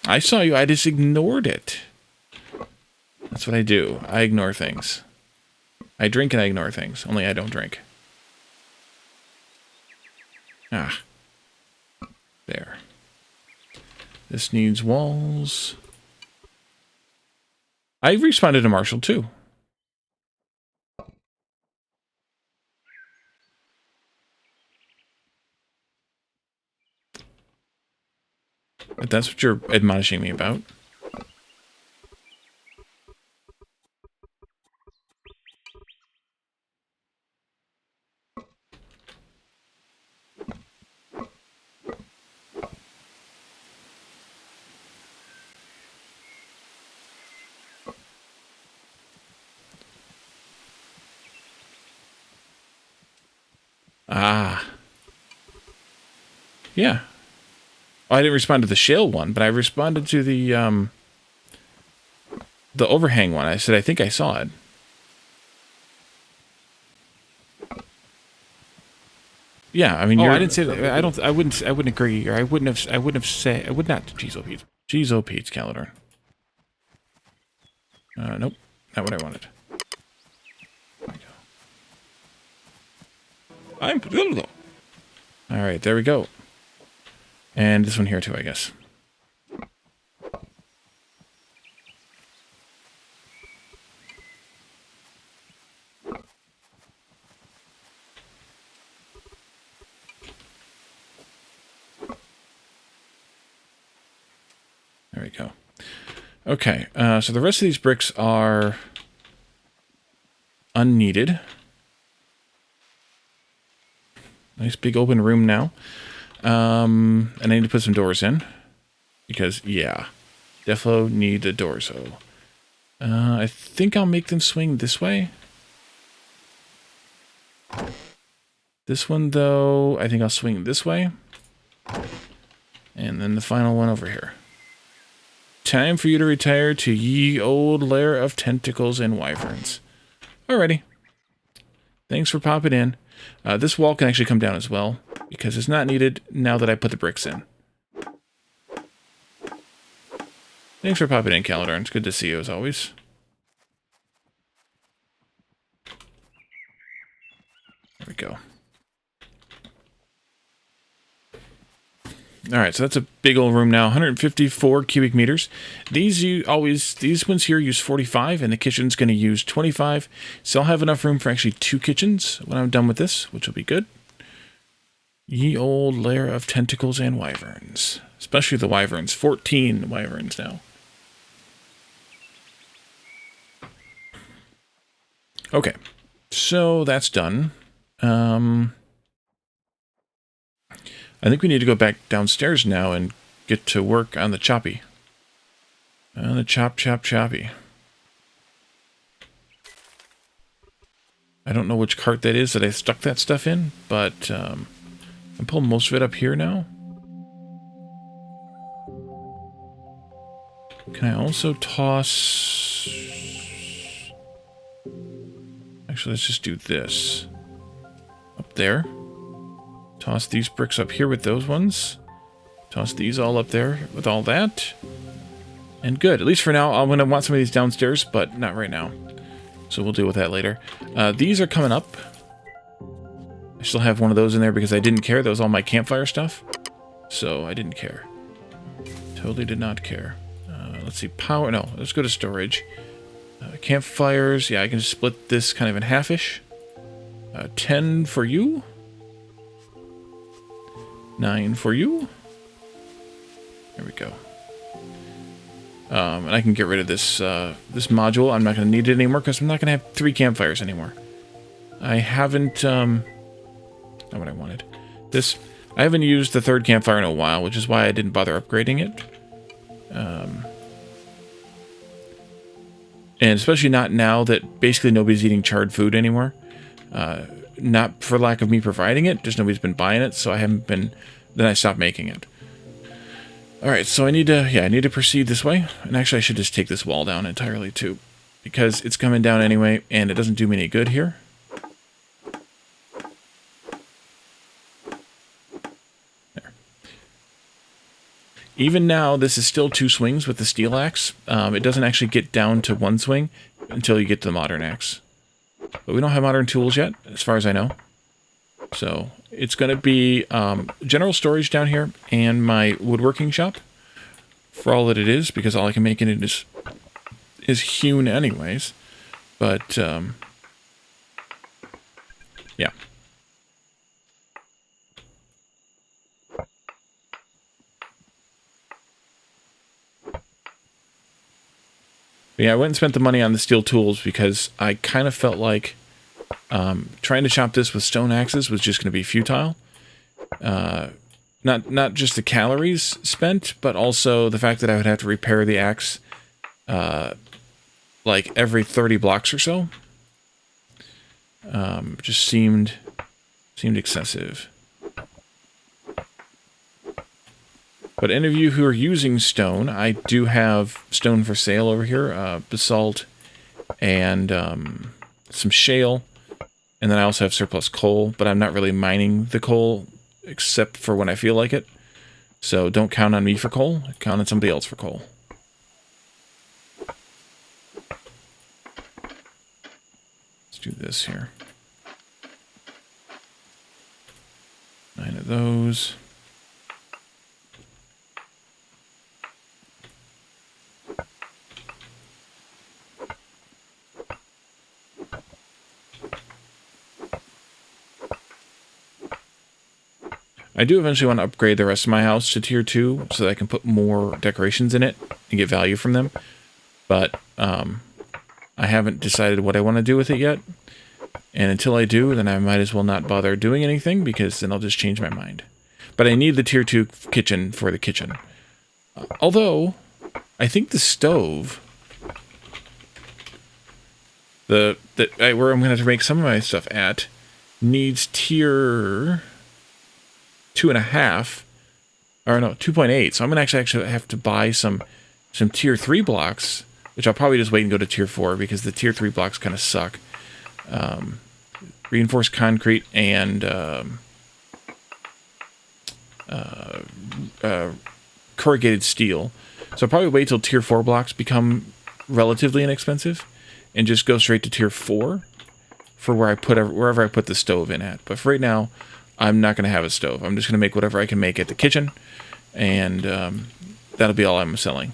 I saw you. I just ignored it. That's what I do. I ignore things. I drink and I ignore things. Only I don't drink. Ah. There. This needs walls. I responded to Marshall too. But that's what you're admonishing me about. Ah. Yeah. Oh, I didn't respond to the shale one, but I responded to the overhang one. I said, I think I saw it. Yeah, I mean, I didn't say that. I wouldn't agree, or I would not. Jeez, oh Pete. Jeez, oh Pete, Calidor. Nope, not what I wanted. There we go. All right, there we go. And this one here too, I guess. There we go. Okay, so the rest of these bricks are unneeded. Nice big open room now. And I need to put some doors in. Because, yeah, defo need a dorso. I think I'll make them swing this way. This one, though, I think I'll swing this way. And then the final one over here. Time for you to retire to ye old lair of tentacles and wyverns. Alrighty. Thanks for popping in. This wall can actually come down as well, because it's not needed now that I put the bricks in. Thanks for popping in, Calidor. It's good to see you, as always. There we go. Alright, so that's a big old room now. 154 cubic meters. These ones here use 45, and the kitchen's going to use 25. So I'll have enough room for actually 2 kitchens when I'm done with this, which will be good. Ye old lair of tentacles and wyverns. Especially the wyverns. 14 wyverns now. Okay, so that's done. I think we need to go back downstairs now and get to work on the choppy. On the choppy. I don't know which cart that is that I stuck that stuff in, but I'm pulling most of it up here now. Can I also toss... Actually, let's just do this. Up there. Toss these bricks up here with those ones. Toss these all up there with all that. And good. At least for now, I'm going to want some of these downstairs, but not right now. So we'll deal with that later. These are coming up. I still have one of those in there because I didn't care. That was all my campfire stuff. So I didn't care. Totally did not care. Let's see. Power. No, let's go to storage. Campfires. Yeah, I can split this kind of in half-ish. 10 for you. 9 for you. There we go. And I can get rid of this this module. I'm not going to need it anymore because I'm not going to have 3 campfires anymore. I haven't... not what I wanted. This... I haven't used the 3rd campfire in a while, which is why I didn't bother upgrading it. And especially not now that basically nobody's eating charred food anymore. Not for lack of me providing it, just nobody's been buying it, so I haven't been... Then I stopped making it. Alright, so I need to proceed this way. And actually I should just take this wall down entirely too. Because it's coming down anyway, and it doesn't do me any good here. There. Even now, this is still 2 swings with the steel axe. It doesn't actually get down to 1 swing until you get to the modern axe. But we don't have modern tools yet, as far as I know. So it's going to be general storage down here and my woodworking shop for all that it is, because all I can make in it is hewn anyways. But yeah. But yeah, I went and spent the money on the steel tools because I kind of felt like trying to chop this with stone axes was just going to be futile. Not just the calories spent, but also the fact that I would have to repair the axe like every 30 blocks or so. Just seemed excessive. But any of you who are using stone, I do have stone for sale over here. Basalt and some shale. And then I also have surplus coal, but I'm not really mining the coal except for when I feel like it. So don't count on me for coal. Count on somebody else for coal. Let's do this here. 9 of those. I do eventually want to upgrade the rest of my house to tier 2 so that I can put more decorations in it and get value from them. But I haven't decided what I want to do with it yet. And until I do, then I might as well not bother doing anything, because then I'll just change my mind. But I need the tier 2 kitchen for the kitchen. Although, I think the stove... where I'm going to have to make some of my stuff at needs tier... 2.5, or no, 2.8. So I'm gonna actually have to buy some tier 3 blocks, which I'll probably just wait and go to tier 4 because the tier 3 blocks kind of suck. Reinforced concrete and corrugated steel. So I'll probably wait till tier 4 blocks become relatively inexpensive and just go straight to tier 4 for wherever I put the stove in at. But for right now, I'm not going to have a stove. I'm just going to make whatever I can make at the kitchen, and that'll be all I'm selling.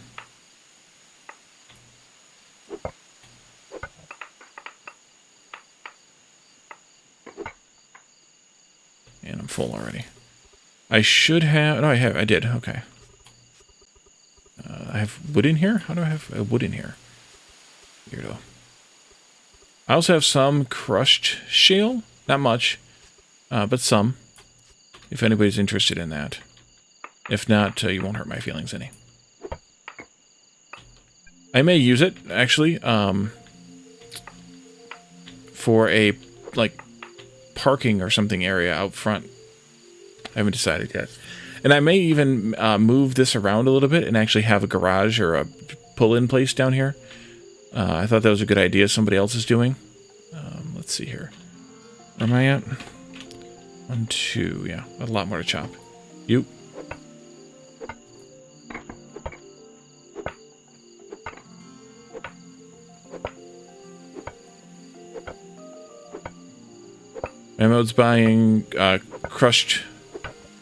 And I'm full already. I should have... No, I did. Okay. I have wood in here? How do I have wood in here? Weirdo. I also have some crushed shale. Not much. But some, if anybody's interested in that. If not, you won't hurt my feelings any. I may use it, actually, for a, like, parking or something area out front. I haven't decided yet. And I may even move this around a little bit and actually have a garage or a pull-in place down here. I thought that was a good idea somebody else is doing. Let's see here. Where am I at? 1, 2, yeah, a lot more to chop. You. was buying crushed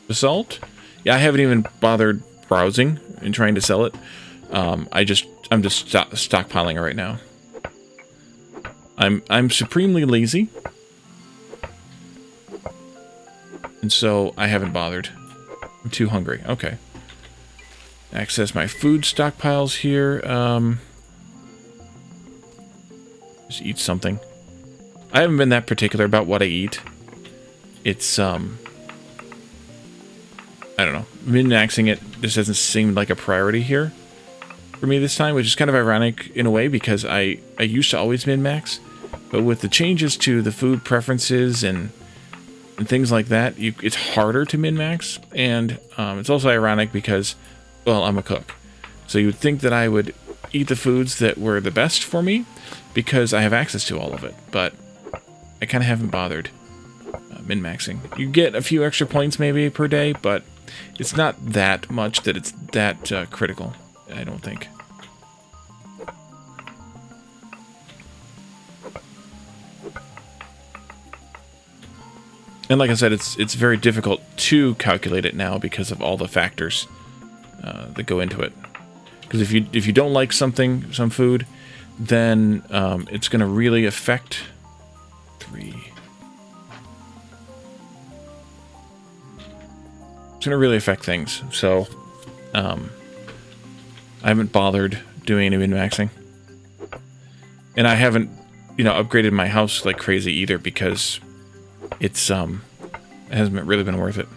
basalt. Yeah, I haven't even bothered browsing and trying to sell it. I'm just stockpiling it right now. I'm supremely lazy, and so I haven't bothered. I'm too hungry. Okay. Access my food stockpiles here. Just eat something. I haven't been that particular about what I eat. It's I don't know. Min-maxing it just doesn't seem like a priority here for me this time, which is kind of ironic in a way because I used to always min-max, but with the changes to the food preferences and things like that, it's harder to min-max, and it's also ironic because, well, I'm a cook. So you would think that I would eat the foods that were the best for me because I have access to all of it, but I kind of haven't bothered min-maxing. You get a few extra points maybe per day, but it's not that much that it's that critical, I don't think. And like I said, it's very difficult to calculate it now because of all the factors that go into it. Because if you don't like some food, then it's going to really affect 3. It's going to really affect things. So I haven't bothered doing any min-maxing, and I haven't upgraded my house like crazy either because it hasn't really been worth it.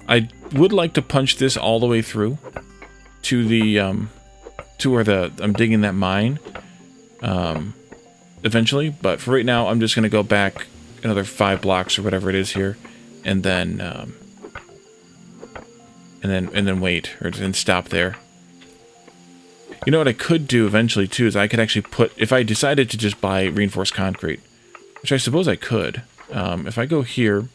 I would like to punch this all the way through to the to where I'm digging that mine eventually, but for right now I'm just going to go back another 5 blocks or whatever it is here, and then wait and stop there. You know what I could do eventually too is I could actually if I decided to just buy reinforced concrete, which I suppose I could, if I go here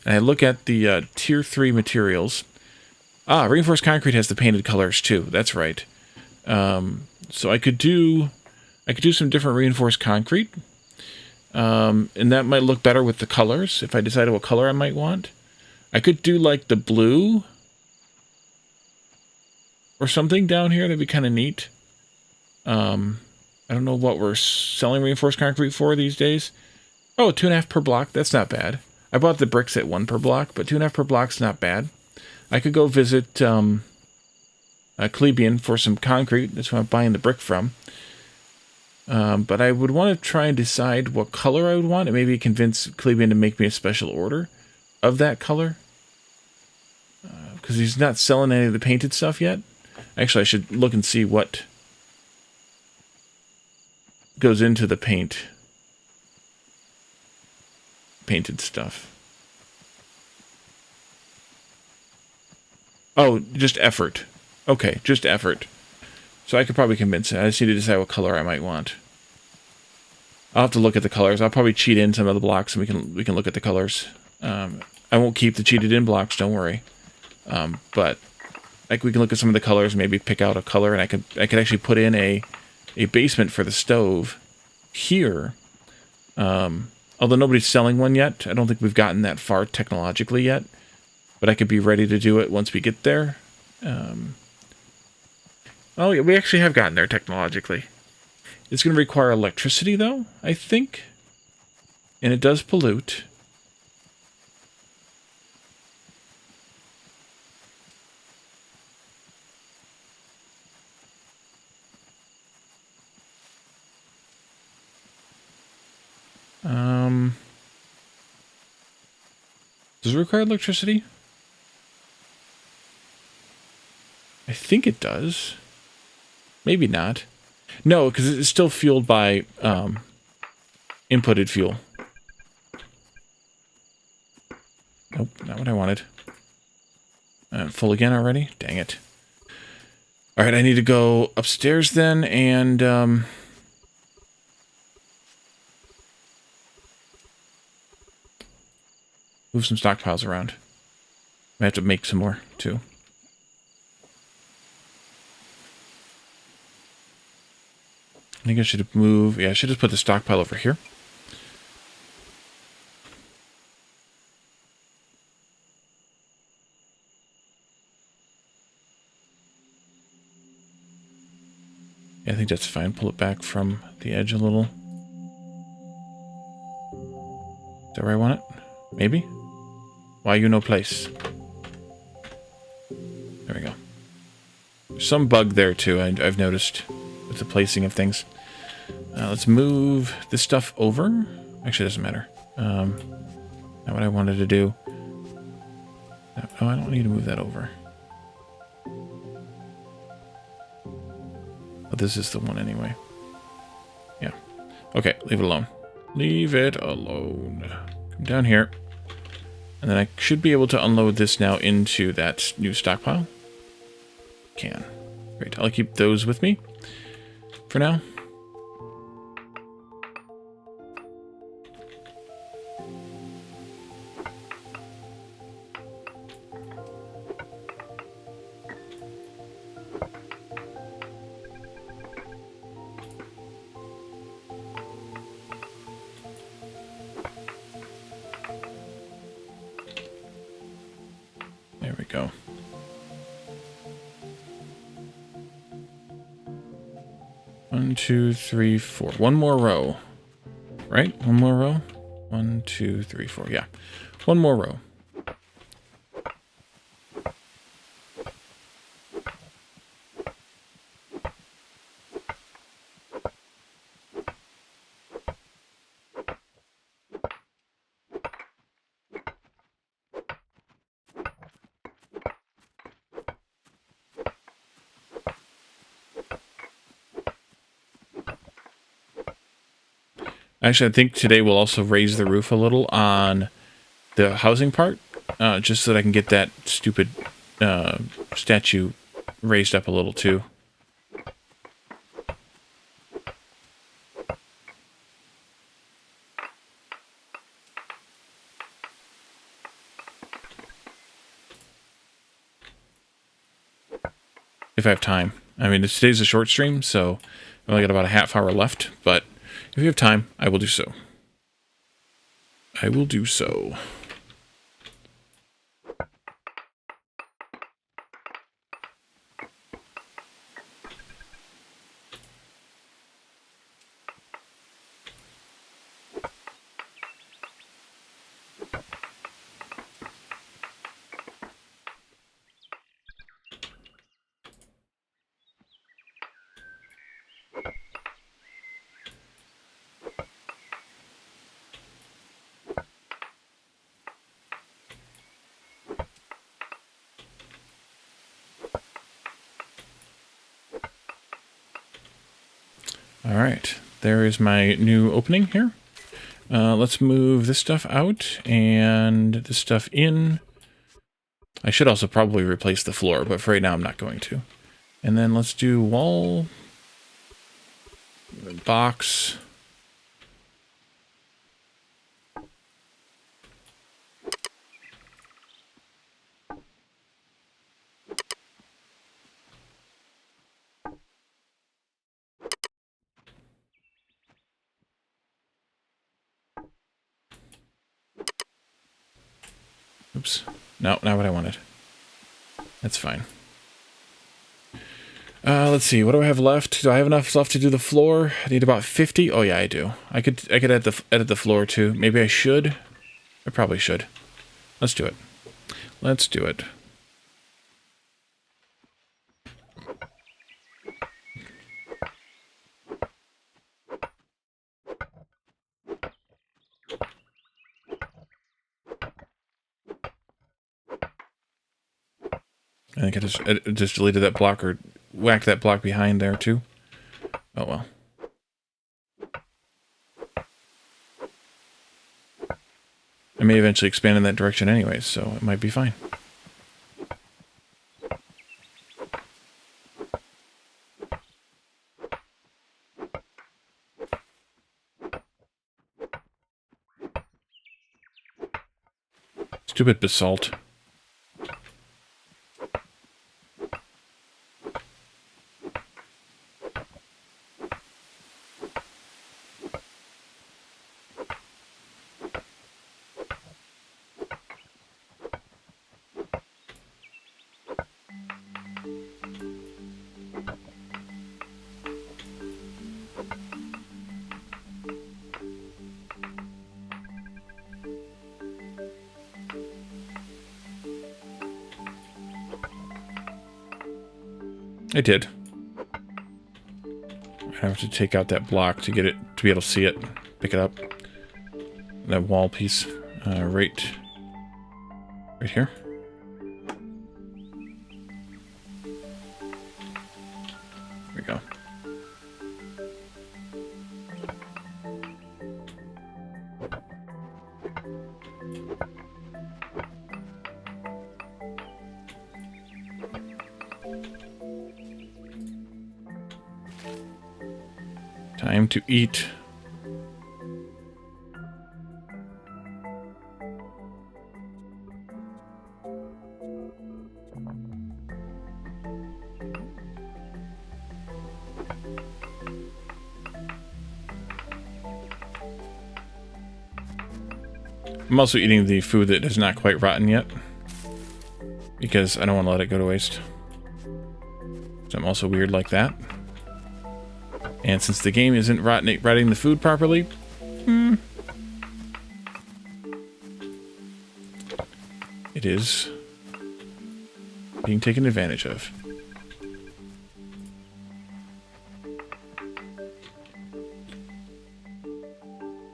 and I look at the tier 3 materials. Reinforced concrete has the painted colors too. That's right. So I could do some different reinforced concrete, and that might look better with the colors if I decided what color I might want. I could do like the blue or something down here. That'd be kind of neat. I don't know what we're selling reinforced concrete for these days. Oh, 2.5 per block. That's not bad. I bought the bricks at 1 per block, but 2.5 per block's not bad. I could go visit Clebian for some concrete. That's where I'm buying the brick from. But I would want to try and decide what color I would want, and maybe convince Clebian to make me a special order of that color. Because he's not selling any of the painted stuff yet. Actually, I should look and see what goes into the painted stuff. Oh, just effort. Okay, just effort. So I could probably convince it. I just need to decide what color I might want. I'll have to look at the colors. I'll probably cheat in some of the blocks, and we can look at the colors. I won't keep the cheated in blocks. Don't worry. But like we can look at some of the colors, maybe pick out a color, and I could actually put in a basement for the stove here. Although nobody's selling one yet. I don't think we've gotten that far technologically yet. But I could be ready to do it once we get there. Oh, yeah, we actually have gotten there technologically. It's going to require electricity, though, I think. And it does pollute. Does it require electricity? I think it does. Maybe not. No, because it's still fueled by inputted fuel. Nope, not what I wanted. Full again already? Dang it. Alright, I need to go upstairs then and move some stockpiles around. I have to make some more too. think I should move... Yeah, I should just put the stockpile over here. Yeah, I think that's fine. Pull it back from the edge a little. Is that where I want it? Maybe? Why you no place? There we go. There's some bug there, too, I've noticed, with the placing of things. Let's move this stuff over. Actually, it doesn't matter. Not what I wanted to do. Oh, I don't need to move that over. But this is the one anyway. Yeah. Okay, leave it alone. Leave it alone. Come down here. And then I should be able to unload this now into that new stockpile. Can. Great. I'll keep those with me for now. There we go. One, two, three, four. One more row. Right? One more row? 1, 2, 3, 4. Yeah. One more row. Actually, I think today we'll also raise the roof a little on the housing part, just so that I can get that stupid statue raised up a little too. If I have time. I mean, today's a short stream, so I only got about a half hour left, but if you have time, I will do so. I will do so. Alright, there is my new opening here. Let's move this stuff out and this stuff in. I should also probably replace the floor, but for right now I'm not going to. And then let's do wall, box. Oops. No, not what I wanted. That's fine. Let's see. What do I have left? Do I have enough left to do the floor? I need about 50. Oh yeah, I do. I could edit the floor too. Maybe I should. I probably should. Let's do it. Let's do it. I think I just deleted that block or whacked that block behind there too. Oh well. I may eventually expand in that direction anyways, so it might be fine. Stupid basalt. I did. I have to take out that block to get it, to be able to see it, pick it up. That wall piece, right here. There we go. Time to eat. I'm also eating the food that is not quite rotten yet, because I don't want to let it go to waste. So I'm also weird like that. And since the game isn't rotting the food properly, it is being taken advantage of.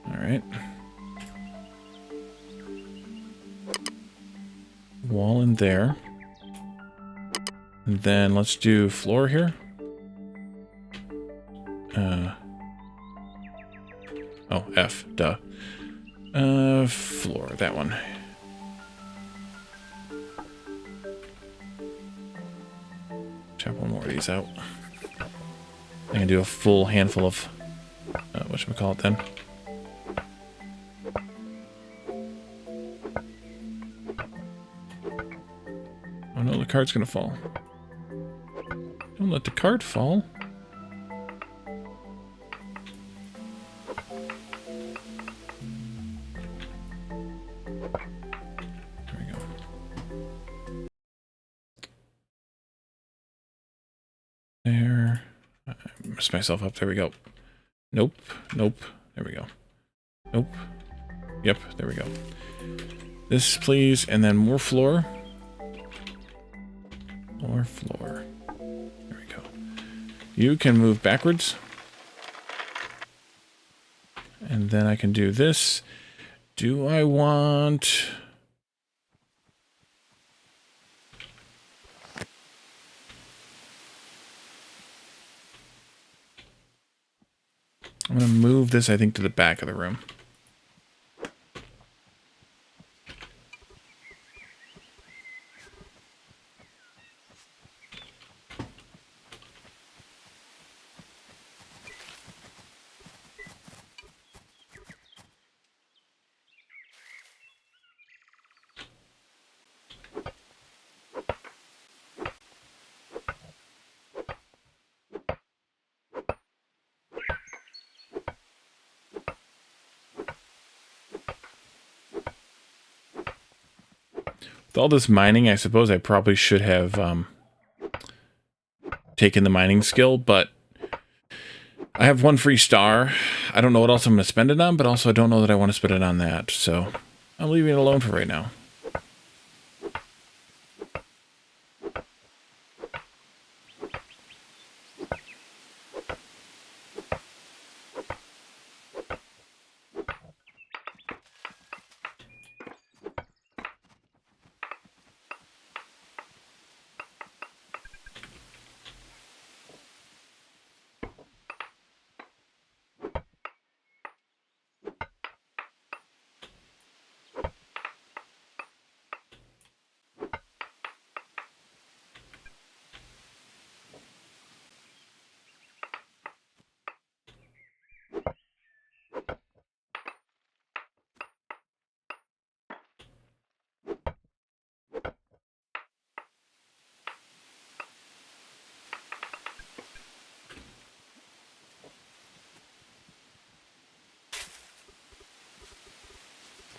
Alright. Wall in there. And then let's do floor here. Oh, F, duh. Floor, that one. Chop one more of these out. I can do a full handful of, whatchamacallit then. Oh no, the card's gonna fall. Don't let the card fall. There we go. There. I messed myself up. There we go. Nope. Nope. There we go. Nope. Yep. There we go. This, please. And then more floor. More floor. There we go. You can move backwards. And then I can do this. Do I want... I'm going to move this, I think, to the back of the room. With all this mining, I suppose I probably should have taken the mining skill, but I have one free star. I don't know what else I'm going to spend it on, but also I don't know that I want to spend it on that, so I'm leaving it alone for right now.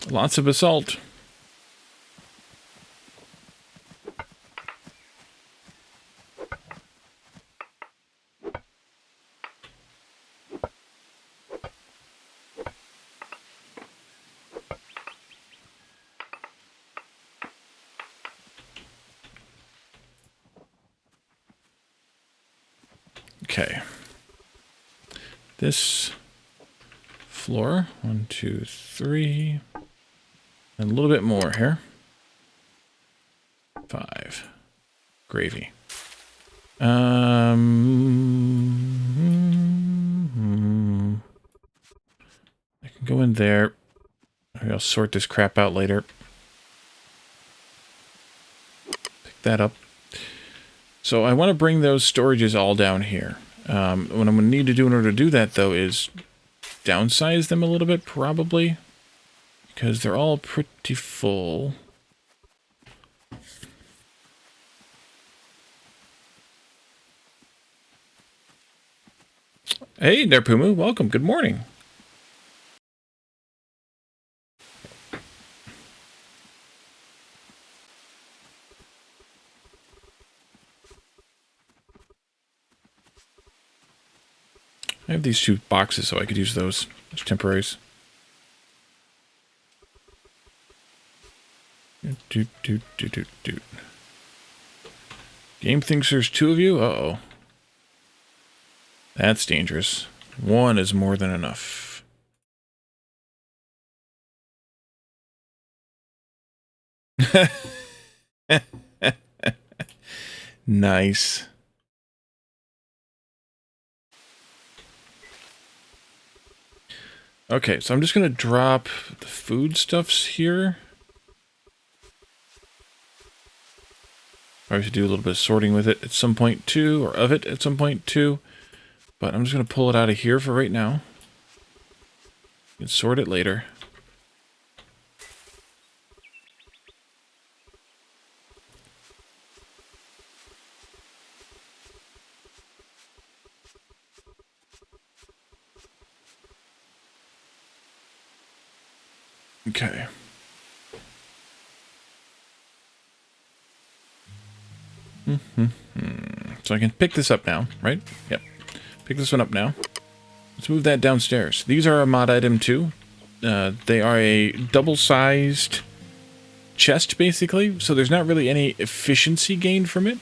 Lots of basalt. Okay. This floor, 1, 2, 3, and a little bit more here. 5. Gravy. I can go in there. Maybe I'll sort this crap out later. Pick that up. So I want to bring those storages all down here. What I'm going to need to do in order to do that, though, is downsize them a little bit, probably. Because they're all pretty full. Hey there, Pumu. Welcome. Good morning. I have these 2 boxes, so I could use those as temporaries. Doot, doot, doot, doot, doot. Game thinks there's 2 of you? Uh-oh. That's dangerous. 1 is more than enough. Nice. Okay, so I'm just going to drop the foodstuffs here. I should do a little bit of sorting with it at some point too, or of it at some point too. But I'm just going to pull it out of here for right now. You can sort it later. Okay. So I can pick this up now, right? Yep. Pick this one up now. Let's move that downstairs. These are a mod item too. They are a double-sized chest, basically. So there's not really any efficiency gained from it.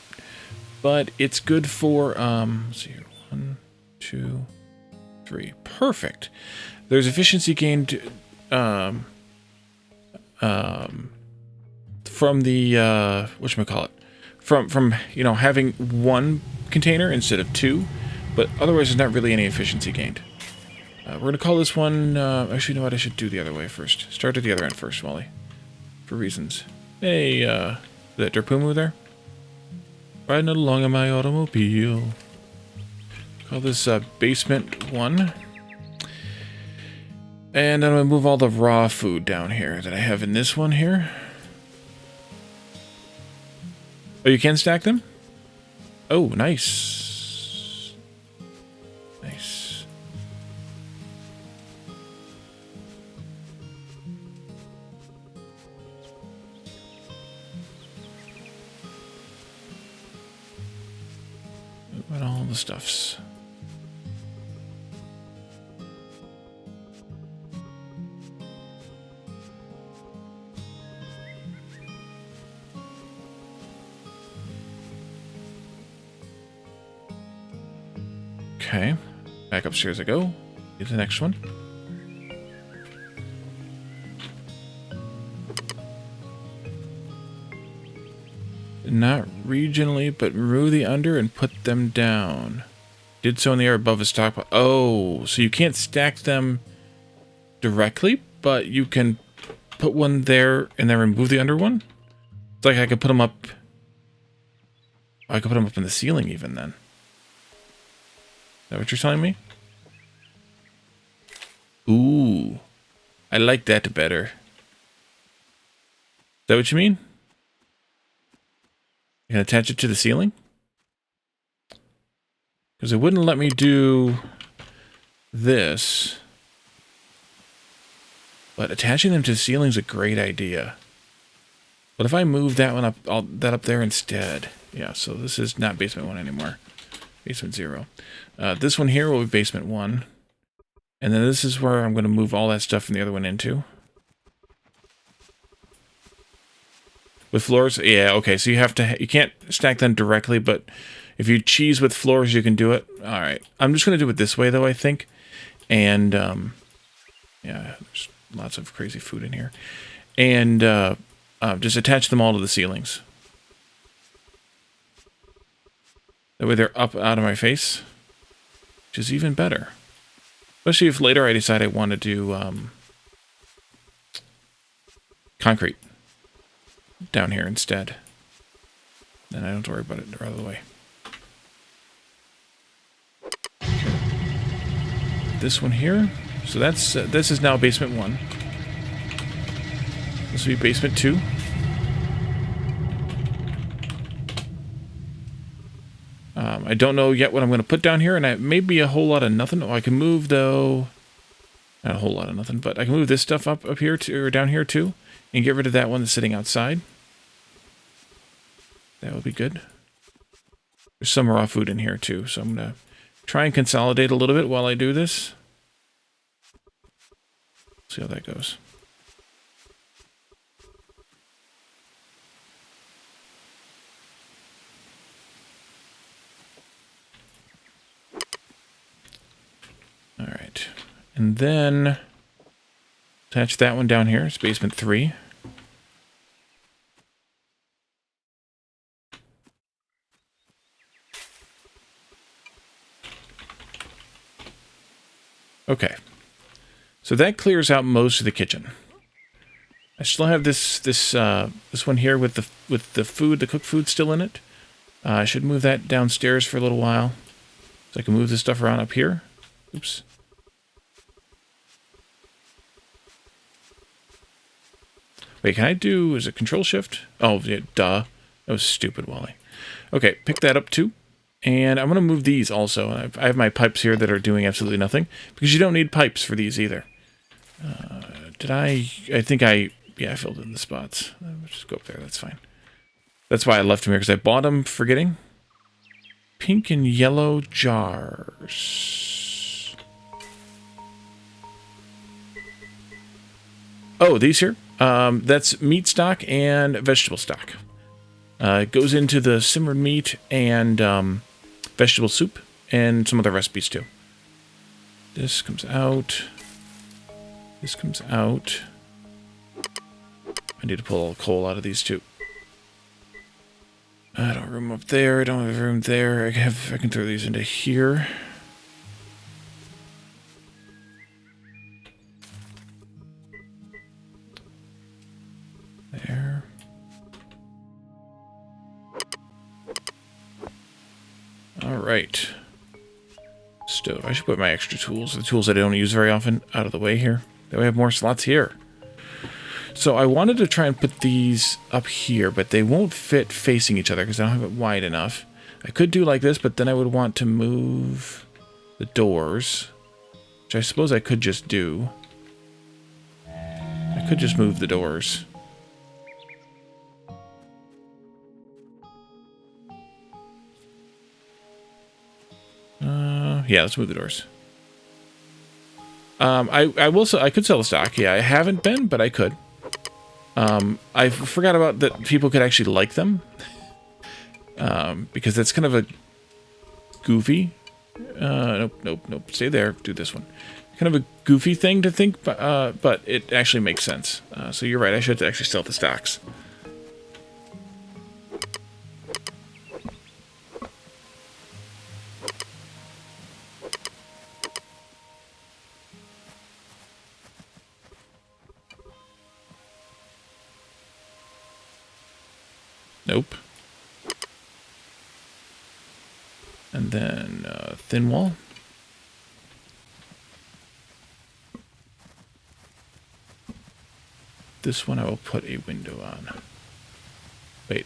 But it's good for, let's see here. 1, 2, 3. Perfect. There's efficiency gained, from the, whatchamacallit? From you know, having 1 container instead of 2, but otherwise there's not really any efficiency gained. We're going to call this one, actually, you know what, I should do the other way first. Start at the other end first, Wally. For reasons. Hey, is that Derpumu there? Riding along in my automobile. Call this, basement 1. And I'm going to move all the raw food down here that I have in this one here. Oh, you can stack them? Oh, nice. Nice. What all the stuffs? Okay, back upstairs I go. Get the next one. Not regionally, but remove the under and put them down. Did so in the air above a stockpile. Oh, so you can't stack them directly, but you can put one there and then remove the under one? It's like I could put them up. I could put them up in the ceiling even then. Is that what you're telling me? Ooh. I like that better. Is that what you mean? You can attach it to the ceiling? Because it wouldn't let me do this. But attaching them to the ceiling is a great idea. But if I move that one up, that up there instead. Yeah, so this is not basement 1 anymore. Basement 0. This one here will be basement 1. And then this is where I'm going to move all that stuff from the other one into. With floors? Yeah, okay. So you can't stack them directly, but if you cheese with floors, you can do it. All right. I'm just going to do it this way, though, I think. And, yeah, there's lots of crazy food in here. And just attach them all to the ceilings. That way they're up out of my face, which is even better. Especially if later I decide I want to do concrete down here instead. Then I don't have to worry about it. They're out of the way. Okay. This one here. So that's this is now basement 1. This will be basement 2. I don't know yet what I'm going to put down here, and it may be a whole lot of nothing. Oh, I can move, though. Not a whole lot of nothing, but I can move this stuff up here, or down here, too, and get rid of that one that's sitting outside. That would be good. There's some raw food in here, too, so I'm going to try and consolidate a little bit while I do this. See how that goes. All right, and then attach that one down here. It's basement 3. Okay, so that clears out most of the kitchen. I still have this one here with the food, the cooked food still in it. I should move that downstairs for a little while, so I can move this stuff around up here. Oops. Wait, can I do, is it control shift? Oh, yeah, duh. That was stupid, Wally. Okay, pick that up too. And I'm going to move these also. I have my pipes here that are doing absolutely nothing, because you don't need pipes for these either. I think I filled in the spots. Let's just go up there, that's fine. That's why I left them here, because I bought them forgetting. Pink and yellow jars. Oh, these here? That's meat stock and vegetable stock. It goes into the simmered meat and vegetable soup and some other recipes too. This comes out. This comes out. I need to pull coal out of these too. I don't have room up there. I don't have room there. I can throw these into here. There. All right. Stove. I should put my extra tools, the tools that I don't use very often, out of the way here. That way I have more slots here. So I wanted to try and put these up here, but they won't fit facing each other because I don't have it wide enough. I could do like this, but then I would want to move the doors, which I suppose I could just do. I could just move the doors. Yeah, let's move the doors. I could sell the stock. Yeah, I haven't been, but I could. I forgot about that people could actually like them. Because that's kind of a goofy. Nope. Stay there. Do this one. Kind of a goofy thing to think, but it actually makes sense. So you're right. I should actually sell the stocks. Nope. And then thin wall. This one I will put a window on. Wait.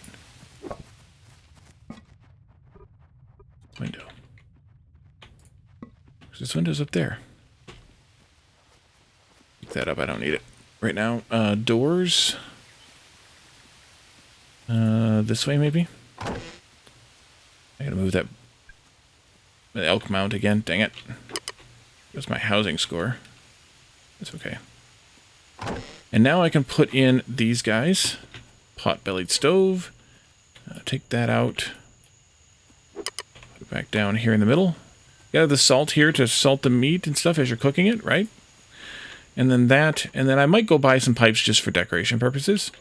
Window. This window's up there. Pick that up, I don't need it right now. Doors. This way maybe? I gotta move that the elk mount again, dang it. That's my housing score. That's okay. And now I can put in these guys. pot-bellied stove. Take that out. Put it back down here in the middle. You got the salt here to salt the meat and stuff as you're cooking it, right? And then that, and then I might go buy some pipes just for decoration purposes.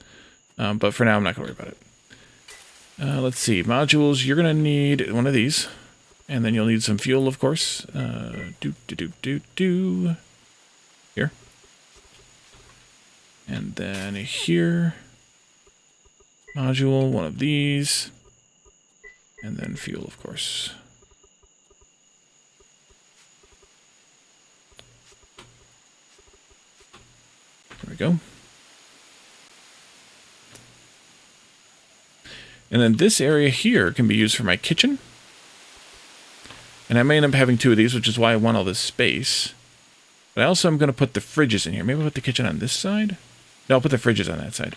But for now, I'm not going to worry about it. Let's see. Modules, you're going to need one of these. And then you'll need some fuel, of course. Here. And then here. Module, one of these. And then fuel, of course. There we go. And then this area here can be used for my kitchen. And I may end up having two of these, which is why I want all this space. But I also am going to put the fridges in here. Maybe I'll put the kitchen on this side? No, I'll put the fridges on that side.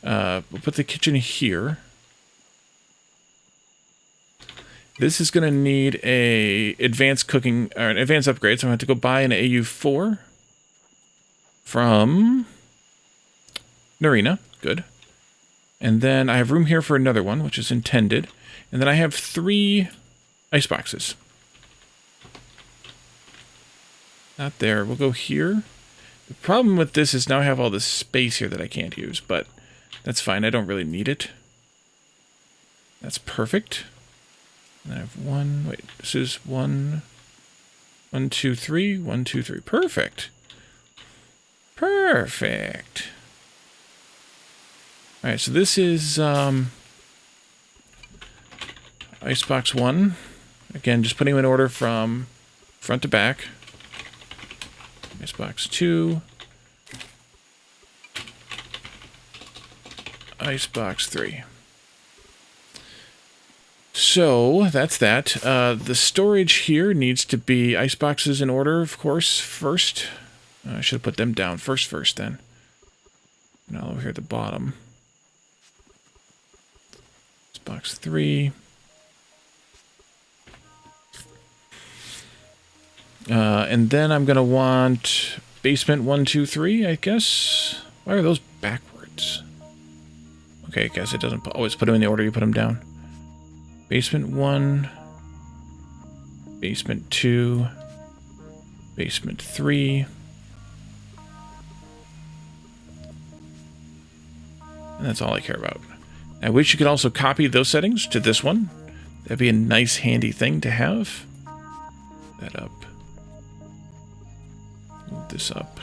We'll put the kitchen here. This is going to need a advanced cooking, or an advanced upgrade, so I'm going to have to go buy an AU4 from Narina. Good. And then I have room here for another one, which is intended. And then I have 3 ice boxes. Not there. We'll go here. The problem with this is now I have all this space here that I can't use, but that's fine. I don't really need it. That's perfect. And I have 1. Wait, this is 1, 1, 2, 3. 1, 2, 3. Perfect. Perfect. All right, so this is Icebox 1. Again, just putting them in order from front to back. Icebox 2. Icebox 3. So, that's that. The storage here needs to be iceboxes in order, of course, first. I should have put them down first then. Now over here at the bottom. Icebox 3. And then I'm going to want basement 1, 2, 3, I guess. Why are those backwards? Okay, I guess it doesn't always put them in the order you put them down. Basement 1, basement 2, basement 3. And that's all I care about. I wish you could also copy those settings to this one. That'd be a nice handy thing to have. That up. Move this up.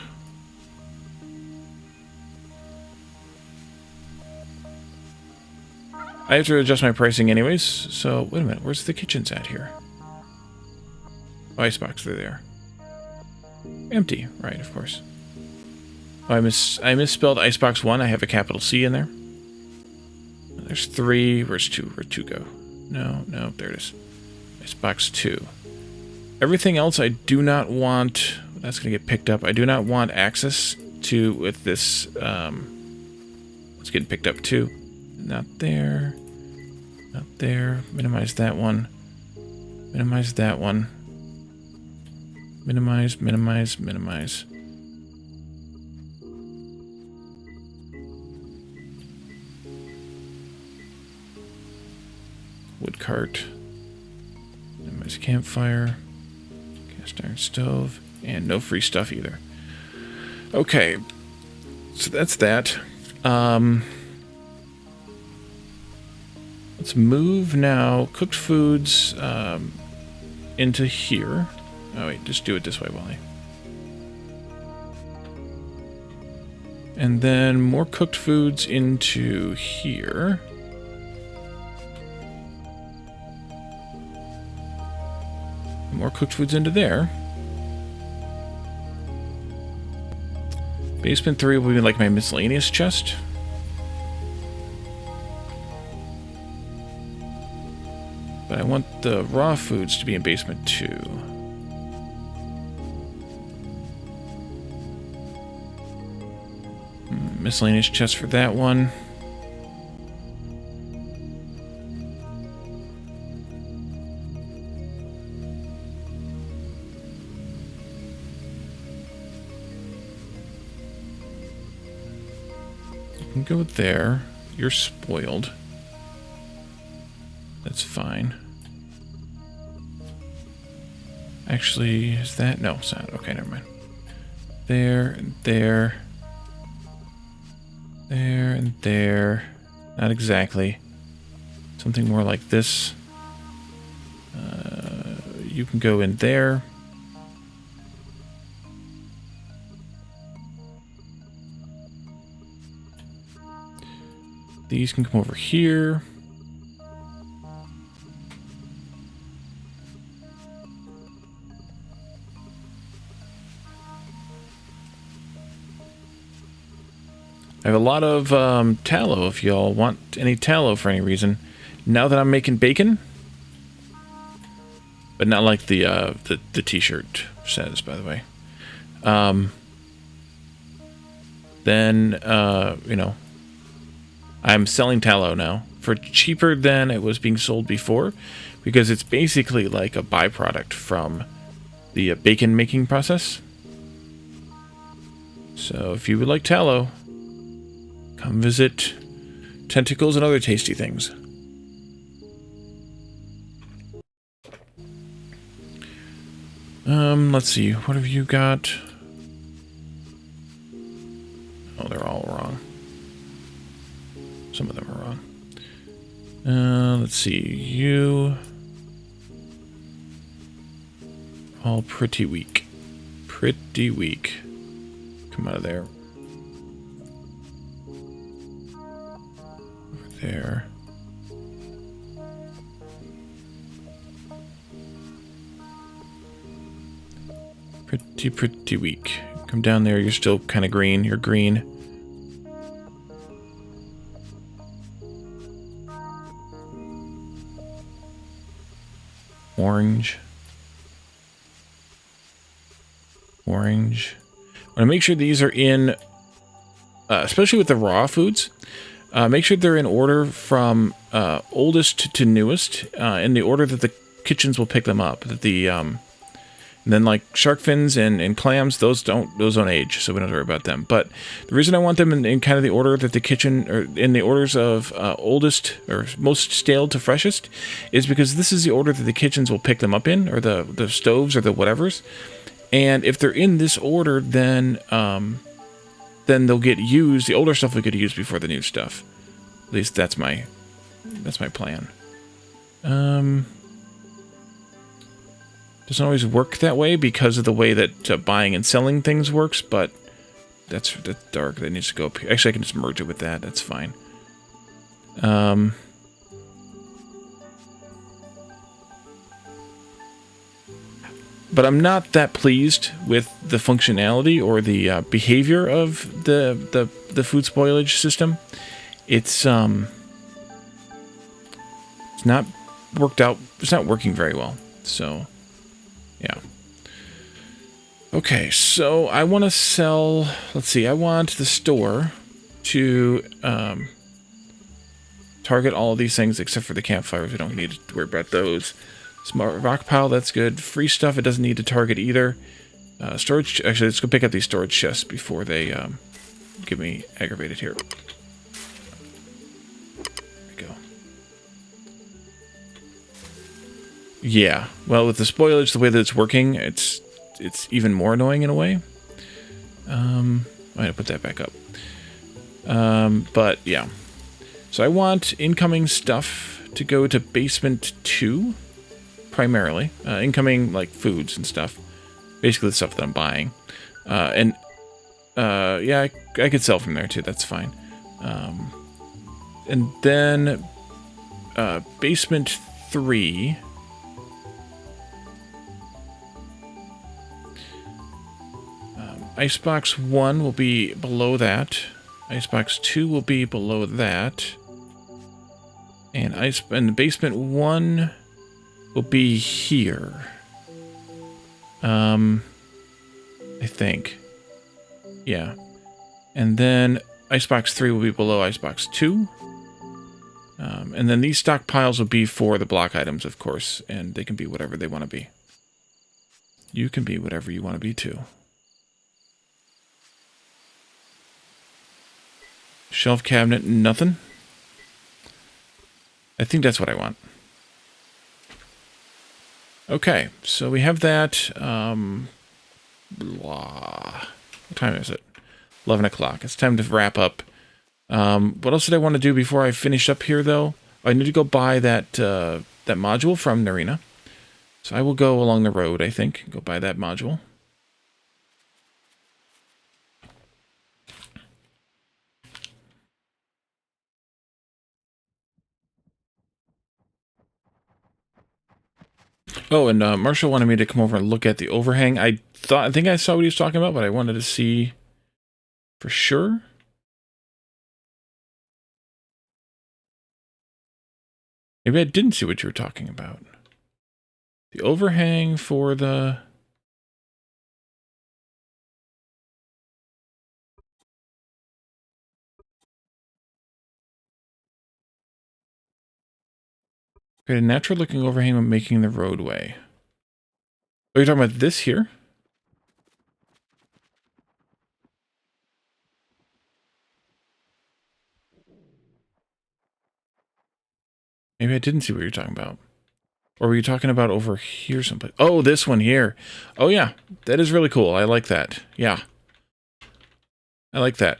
I have to adjust my pricing anyways, so wait a minute, where's the kitchens at here? Oh, icebox, they're there. Empty, right, of course. Oh, I misspelled icebox 1, I have a capital C in there. There's 3, where's 2? Where'd 2 go? No, there it is. Icebox 2. Everything else I do not want, that's going to get picked up. I do not want access to with this, it's getting picked up too. Not there. Not there. Minimize that one. Minimize that one. Minimize, minimize, minimize. Wood cart. Minimize campfire. Cast iron stove. And no free stuff either. Okay. So that's that. Let's move now cooked foods into here. Oh wait, just do it this way, Wally. And then more cooked foods into here. More cooked foods into there. Basement 3 will be like my miscellaneous chest. But I want the raw foods to be in basement 2. Miscellaneous chest for that one. You can go there. You're spoiled. That's fine. Actually, is that? No, it's not. Okay, never mind. There and there. There and there. Not exactly. Something more like this. You can go in there. These can come over here. I have a lot of tallow if y'all want any tallow for any reason. Now that I'm making bacon. But not like the t-shirt says, by the way. Then, you know, I'm selling tallow now for cheaper than it was being sold before, because it's basically like a byproduct from the bacon making process. So if you would like tallow, come visit Tentacles and Other Tasty Things. Let's see. What have you got? Oh, they're all wrong. Some of them are wrong. Let's see. You... all pretty weak. Pretty weak. Come out of there. Over there. Pretty weak. Come down there, you're still kind of green. You're green. Orange. Orange. I want to make sure these are in, especially with the raw foods, make sure they're in order from oldest to newest, in the order that the kitchens will pick them up. That the and then like shark fins and clams, those don't age, so we don't have to worry about them. But the reason I want them in kind of the order that the kitchen, or in the orders of oldest or most stale to freshest, is because this is the order that the kitchens will pick them up in, or the stoves or the whatevers. And if they're in this order, then they'll get used. The older stuff will get used before the new stuff. At least that's my plan. Doesn't always work that way because of the way that buying and selling things works, but that's dark. That needs to go up here. Actually, I can just merge it with that. That's fine. But I'm not that pleased with the functionality or the behavior of the food spoilage system. It's not worked out. It's not working very well. So. Yeah. Okay, so I want to sell... let's see, I want the store to target all of these things except for the campfires. We don't need to worry about those. Smart rock pile, that's good. Free stuff, it doesn't need to target either. Storage... actually, let's go pick up these storage chests before they get me aggravated here. Yeah, well, with the spoilage, the way that it's working, it's even more annoying in a way. I'm gonna put that back up. But yeah, so I want incoming stuff to go to basement 2, primarily. Incoming like foods and stuff, basically the stuff that I'm buying. Yeah, I could sell from there too. That's fine. And then basement 3. Icebox 1 will be below that. Icebox 2 will be below that. And the basement 1 will be here. I think. Yeah. And then Icebox 3 will be below Icebox 2. And then these stockpiles will be for the block items, of course. And they can be whatever they want to be. You can be whatever you want to be, too. Shelf cabinet, nothing. I think that's what I want. Okay, so we have that. Blah. What time is it? 11 o'clock. It's time to wrap up. What else did I want to do before I finish up here, though? I need to go buy that that module from Narina. So I will go along the road, I think. Go buy that module. Oh, and Marshall wanted me to come over and look at the overhang. I think I saw what he was talking about, but I wanted to see for sure. Maybe I didn't see what you were talking about. The overhang for the... Create a natural-looking overhang when making the roadway. Are you talking about this here? Maybe I didn't see what you're talking about. Or were you talking about over here someplace? Oh, this one here. Oh, yeah. That is really cool. I like that. Yeah. I like that.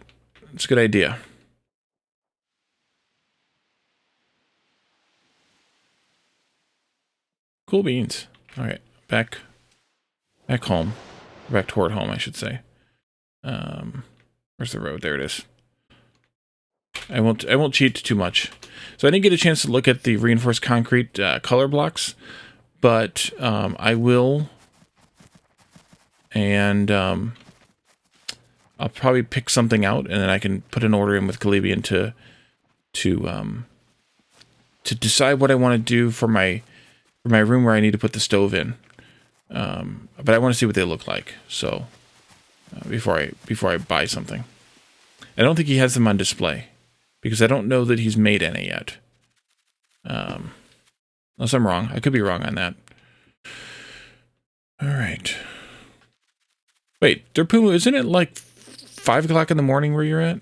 It's a good idea. Cool beans. All right. Back home. Back toward home, I should say. Where's the road? There it is. I won't cheat too much. So I didn't get a chance to look at the reinforced concrete color blocks, but I will, and I'll probably pick something out, and then I can put an order in with Calibian to decide what I want to do for my room where I need to put the stove in. But I want to see what they look like. So before I buy something, I don't think he has them on display. Because I don't know that he's made any yet. Unless I'm wrong. I could be wrong on that. Alright. Wait, Derpumu, isn't it like 5 o'clock in the morning where you're at?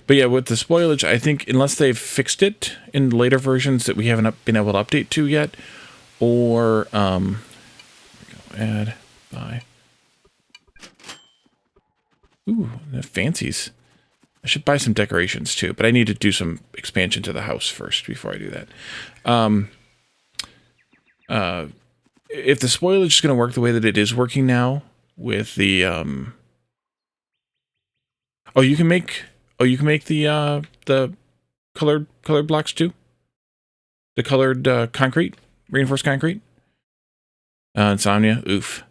But yeah, with the spoilage, I think unless they've fixed it in later versions that we haven't been able to update to yet, or add buy. Ooh, the fancies. I should buy some decorations too, but I need to do some expansion to the house first before I do that. If the spoilage is going to work the way that it is working now with the oh, you can make the colored blocks too. The colored concrete, reinforced concrete. Insomnia, oof.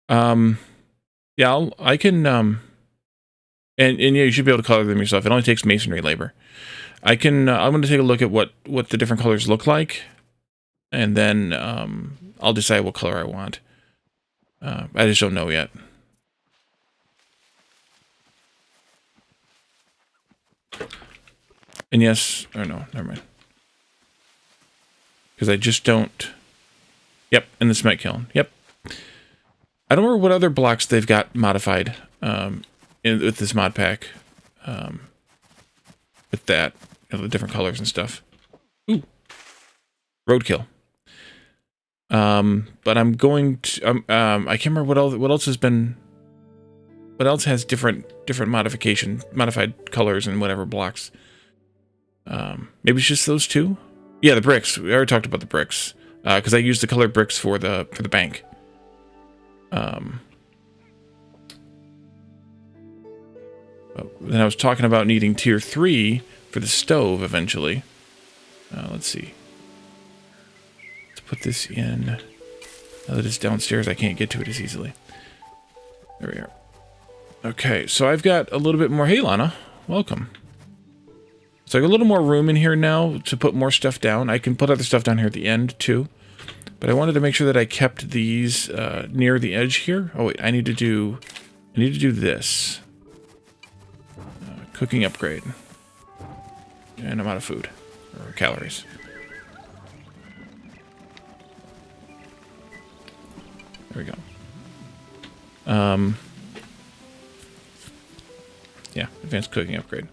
Yeah, I can and yeah, you should be able to color them yourself. It only takes masonry labor. I'm going to take a look at what the different colors look like, and then I'll decide what color I want. I just don't know yet. And yes, or no, never mind. Because I just don't... Yep, in the cement kiln. Yep. I don't remember what other blocks they've got modified with this mod pack. With that, the different colors and stuff. Ooh. Roadkill. But I'm going to... I can't remember what else has been... What else has different modified colors and whatever blocks. Maybe it's just those two? Yeah, the bricks. We already talked about the bricks. Because I used the colored bricks for the bank. Then I was talking about needing tier 3 for the stove eventually. Let's see. Let's put this in. Now that it's downstairs, I can't get to it as easily. There we are. Okay, so I've got a little bit more. Hey, Lana. Welcome. So I got a little more room in here now to put more stuff down. I can put other stuff down here at the end, too. But I wanted to make sure that I kept these near the edge here. Oh, wait. I need to do this. Cooking upgrade. And I'm out of food. Or calories. There we go. Yeah, advanced cooking upgrade.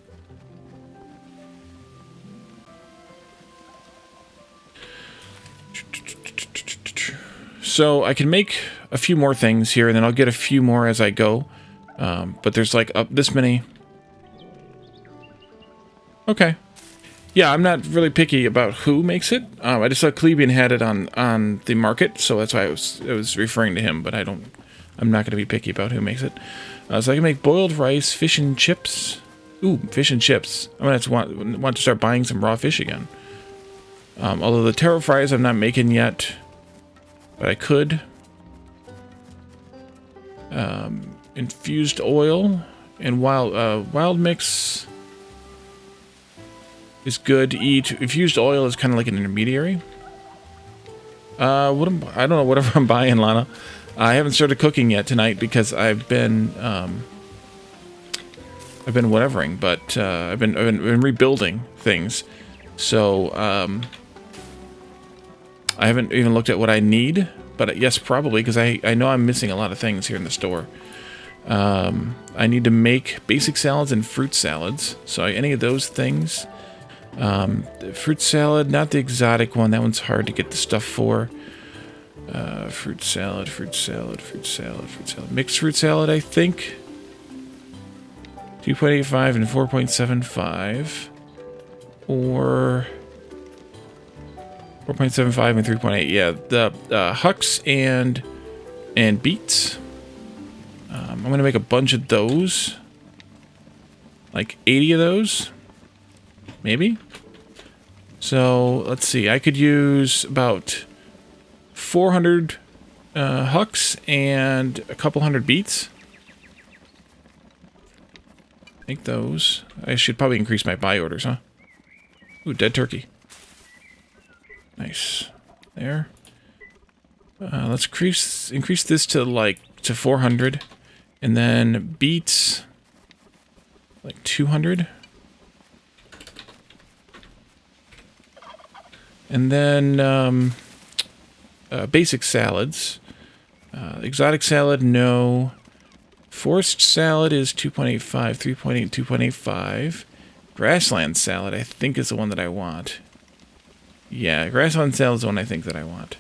So I can make a few more things here, and then I'll get a few more as I go. But there's like this many. Okay. Yeah, I'm not really picky about who makes it. I just saw Klebian had it on the market, so that's why I was referring to him. But I'm not going to be picky about who makes it. So I can make boiled rice, fish and chips. Ooh, fish and chips. I'm going to want to start buying some raw fish again. Although the taro fries I'm not making yet, but I could. Infused oil and wild mix is good to eat. Infused oil is kind of like an intermediary. I don't know, whatever I'm buying, Lana. I haven't started cooking yet tonight because I've been whatevering, but I've been rebuilding things. So I haven't even looked at what I need, but yes, probably, because I know I'm missing a lot of things here in the store. I need to make basic salads and fruit salads. So any of those things. The fruit salad, not the exotic one. That one's hard to get the stuff for. Fruit salad. Mixed fruit salad, I think. 2.85 and 4.75. Or 4.75 and 3.8. Yeah, the hucks and beets. I'm going to make a bunch of those. Like 80 of those. Maybe? So, let's see. I could use about 400 hucks and a couple hundred beets. I think those. I should probably increase my buy orders, huh? Ooh, dead turkey. Nice. There. Let's increase this to 400. And then beets, like 200. And then basic salads. Exotic salad, no. Forest salad is 2.85, 3.8, 2.85. Grassland salad, I think, is the one that I want. Yeah, grassland salad is the one I think that I want.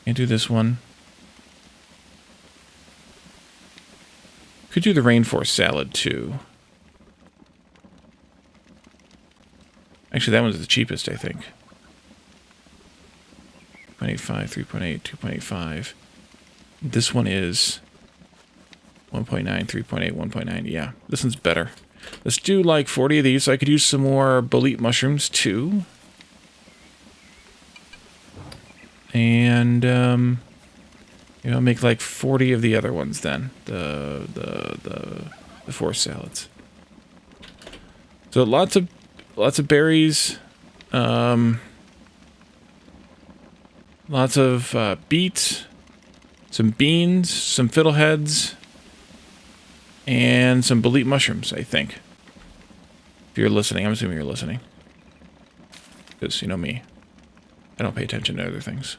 Can't do this one. Could do the rainforest salad, too. Actually, that one's the cheapest, I think. 2.85, 3.8, 2.85. This one is 1.9, 3.8, 1.9. Yeah, this one's better. Let's do like 40 of these. So I could use some more bolete mushrooms, too. And, maybe I'll make like 40 of the other ones then. The forest salads. So lots of berries, lots of beets, some beans, some fiddleheads, and some bolete mushrooms, I think. If you're listening, I'm assuming you're listening. Because, you know me, I don't pay attention to other things.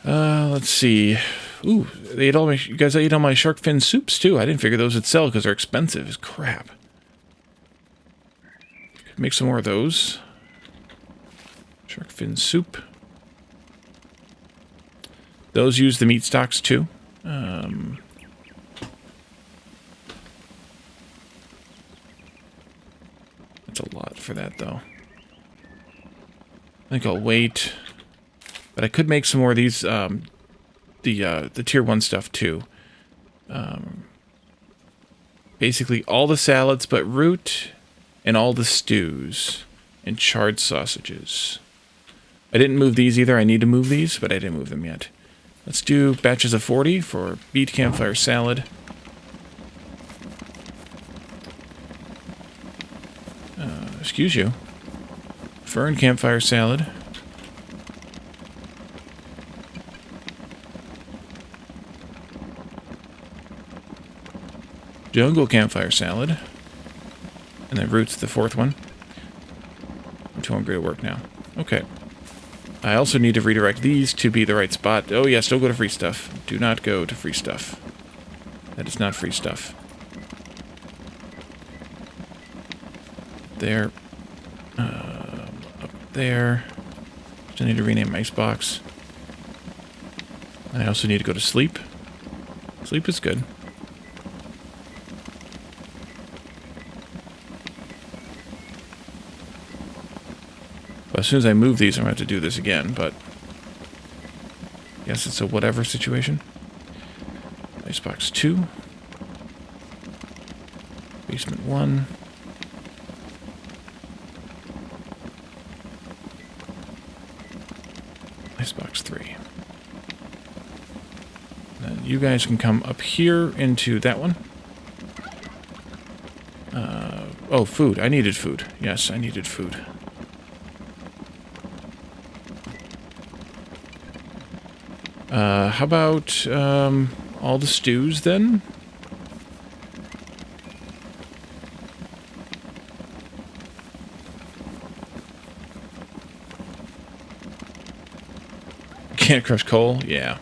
Let's see. Ooh, you guys ate all my shark fin soups, too. I didn't figure those would sell because they're expensive as crap. Make some more of those. Shark fin soup. Those use the meat stocks too. That's a lot for that though. I think I'll wait. But I could make some more of these, the tier 1 stuff too. Basically all the salads but root. And all the stews and charred sausages. I didn't move these either. I need to move these, but I didn't move them yet. Let's do batches of 40 for beet campfire salad. Excuse you. Fern campfire salad. Jungle campfire salad. And then roots, the fourth one. I'm too hungry to work now. Okay. I also need to redirect these to be the right spot. Oh yes, don't go to free stuff. Do not go to free stuff. That is not free stuff. There. Up there. Still need to rename Icebox. And I also need to go to sleep. Sleep is good. But as soon as I move these, I'm going to have to do this again, but I guess it's a whatever situation. Icebox 2. Basement 1. Icebox 3. Then you guys can come up here into that one. Oh, food. I needed food. Yes, I needed food. How about all the stews then? Can't crush coal? Yeah.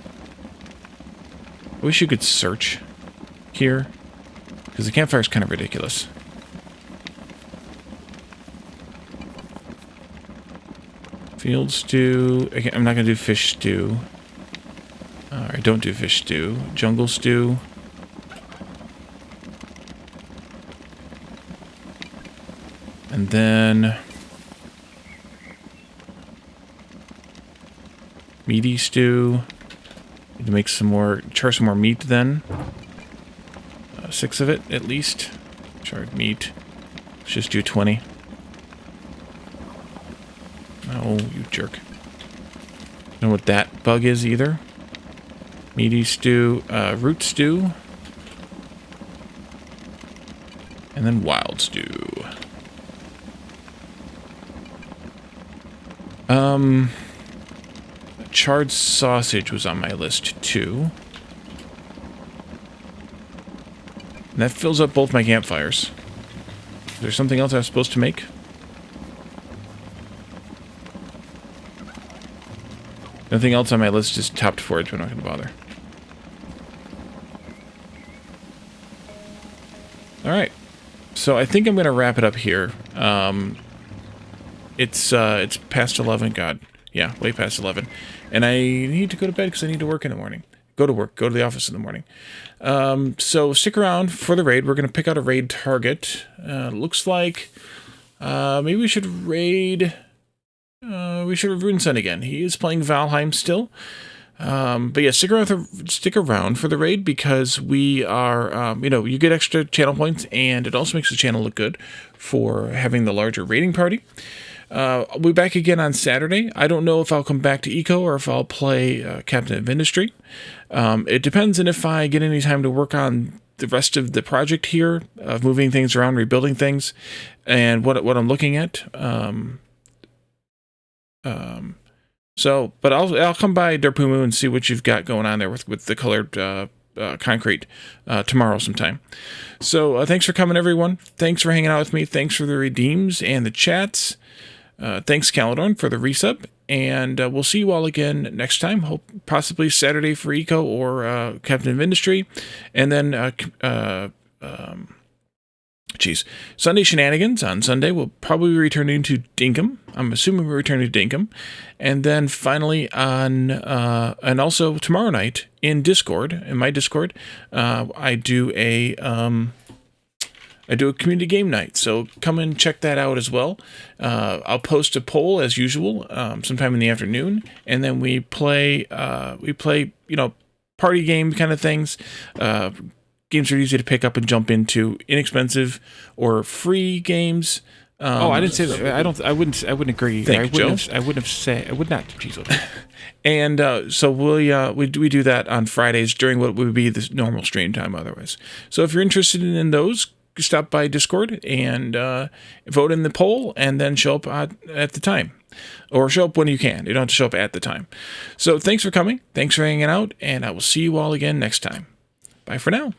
I wish you could search here, because the campfire is kind of ridiculous. Field stew. I'm not going to do fish stew. Alright, don't do fish stew. Jungle stew. And then meaty stew. Need to make some more, char some more meat then. 6 of it, at least. Charred meat. Let's just do 20. Oh, you jerk. Don't know what that bug is either. Meaty stew, root stew. And then wild stew. Charred sausage was on my list too. And that fills up both my campfires. Is there something else I was supposed to make? Nothing else on my list is topped forage, but I'm not going to bother. Alright. So I think I'm going to wrap it up here. It's past 11. God. Yeah, way past 11. And I need to go to bed because I need to work in the morning. Go to work. Go to the office in the morning. So stick around for the raid. We're going to pick out a raid target. Looks like maybe we should raid... we should have Runesun again. He is playing Valheim still. But yeah, stick around for the raid because we are, you get extra channel points and it also makes the channel look good for having the larger raiding party. I'll be back again on Saturday. I don't know if I'll come back to Eco or if I'll play Captain of Industry. It depends on if I get any time to work on the rest of the project here, of moving things around, rebuilding things, and what I'm looking at. But I'll come by Darpumu and see what you've got going on there with the colored concrete tomorrow sometime. So thanks for coming, everyone. Thanks for hanging out with me. Thanks for the redeems and the chats. Thanks, Caledon, for the resub. And we'll see you all again next time. Hope possibly Saturday for Eco or Captain of Industry. And then Sunday Shenanigans on Sunday. We'll probably be returning to Dinkum. I'm assuming we're returning to Dinkum. And then finally on, and also tomorrow night in my Discord, I do a community game night. So come and check that out as well. I'll post a poll as usual, sometime in the afternoon. And then we play, party game kind of things, games are easy to pick up and jump into, inexpensive or free games. I didn't say that. I wouldn't agree. Thank you, Joe. I would not. Jeez. And so we do that on Fridays during what would be the normal stream time otherwise. So if you're interested in those, stop by Discord and vote in the poll and then show up at the time. Or show up when you can. You don't have to show up at the time. So thanks for coming. Thanks for hanging out. And I will see you all again next time. Bye for now.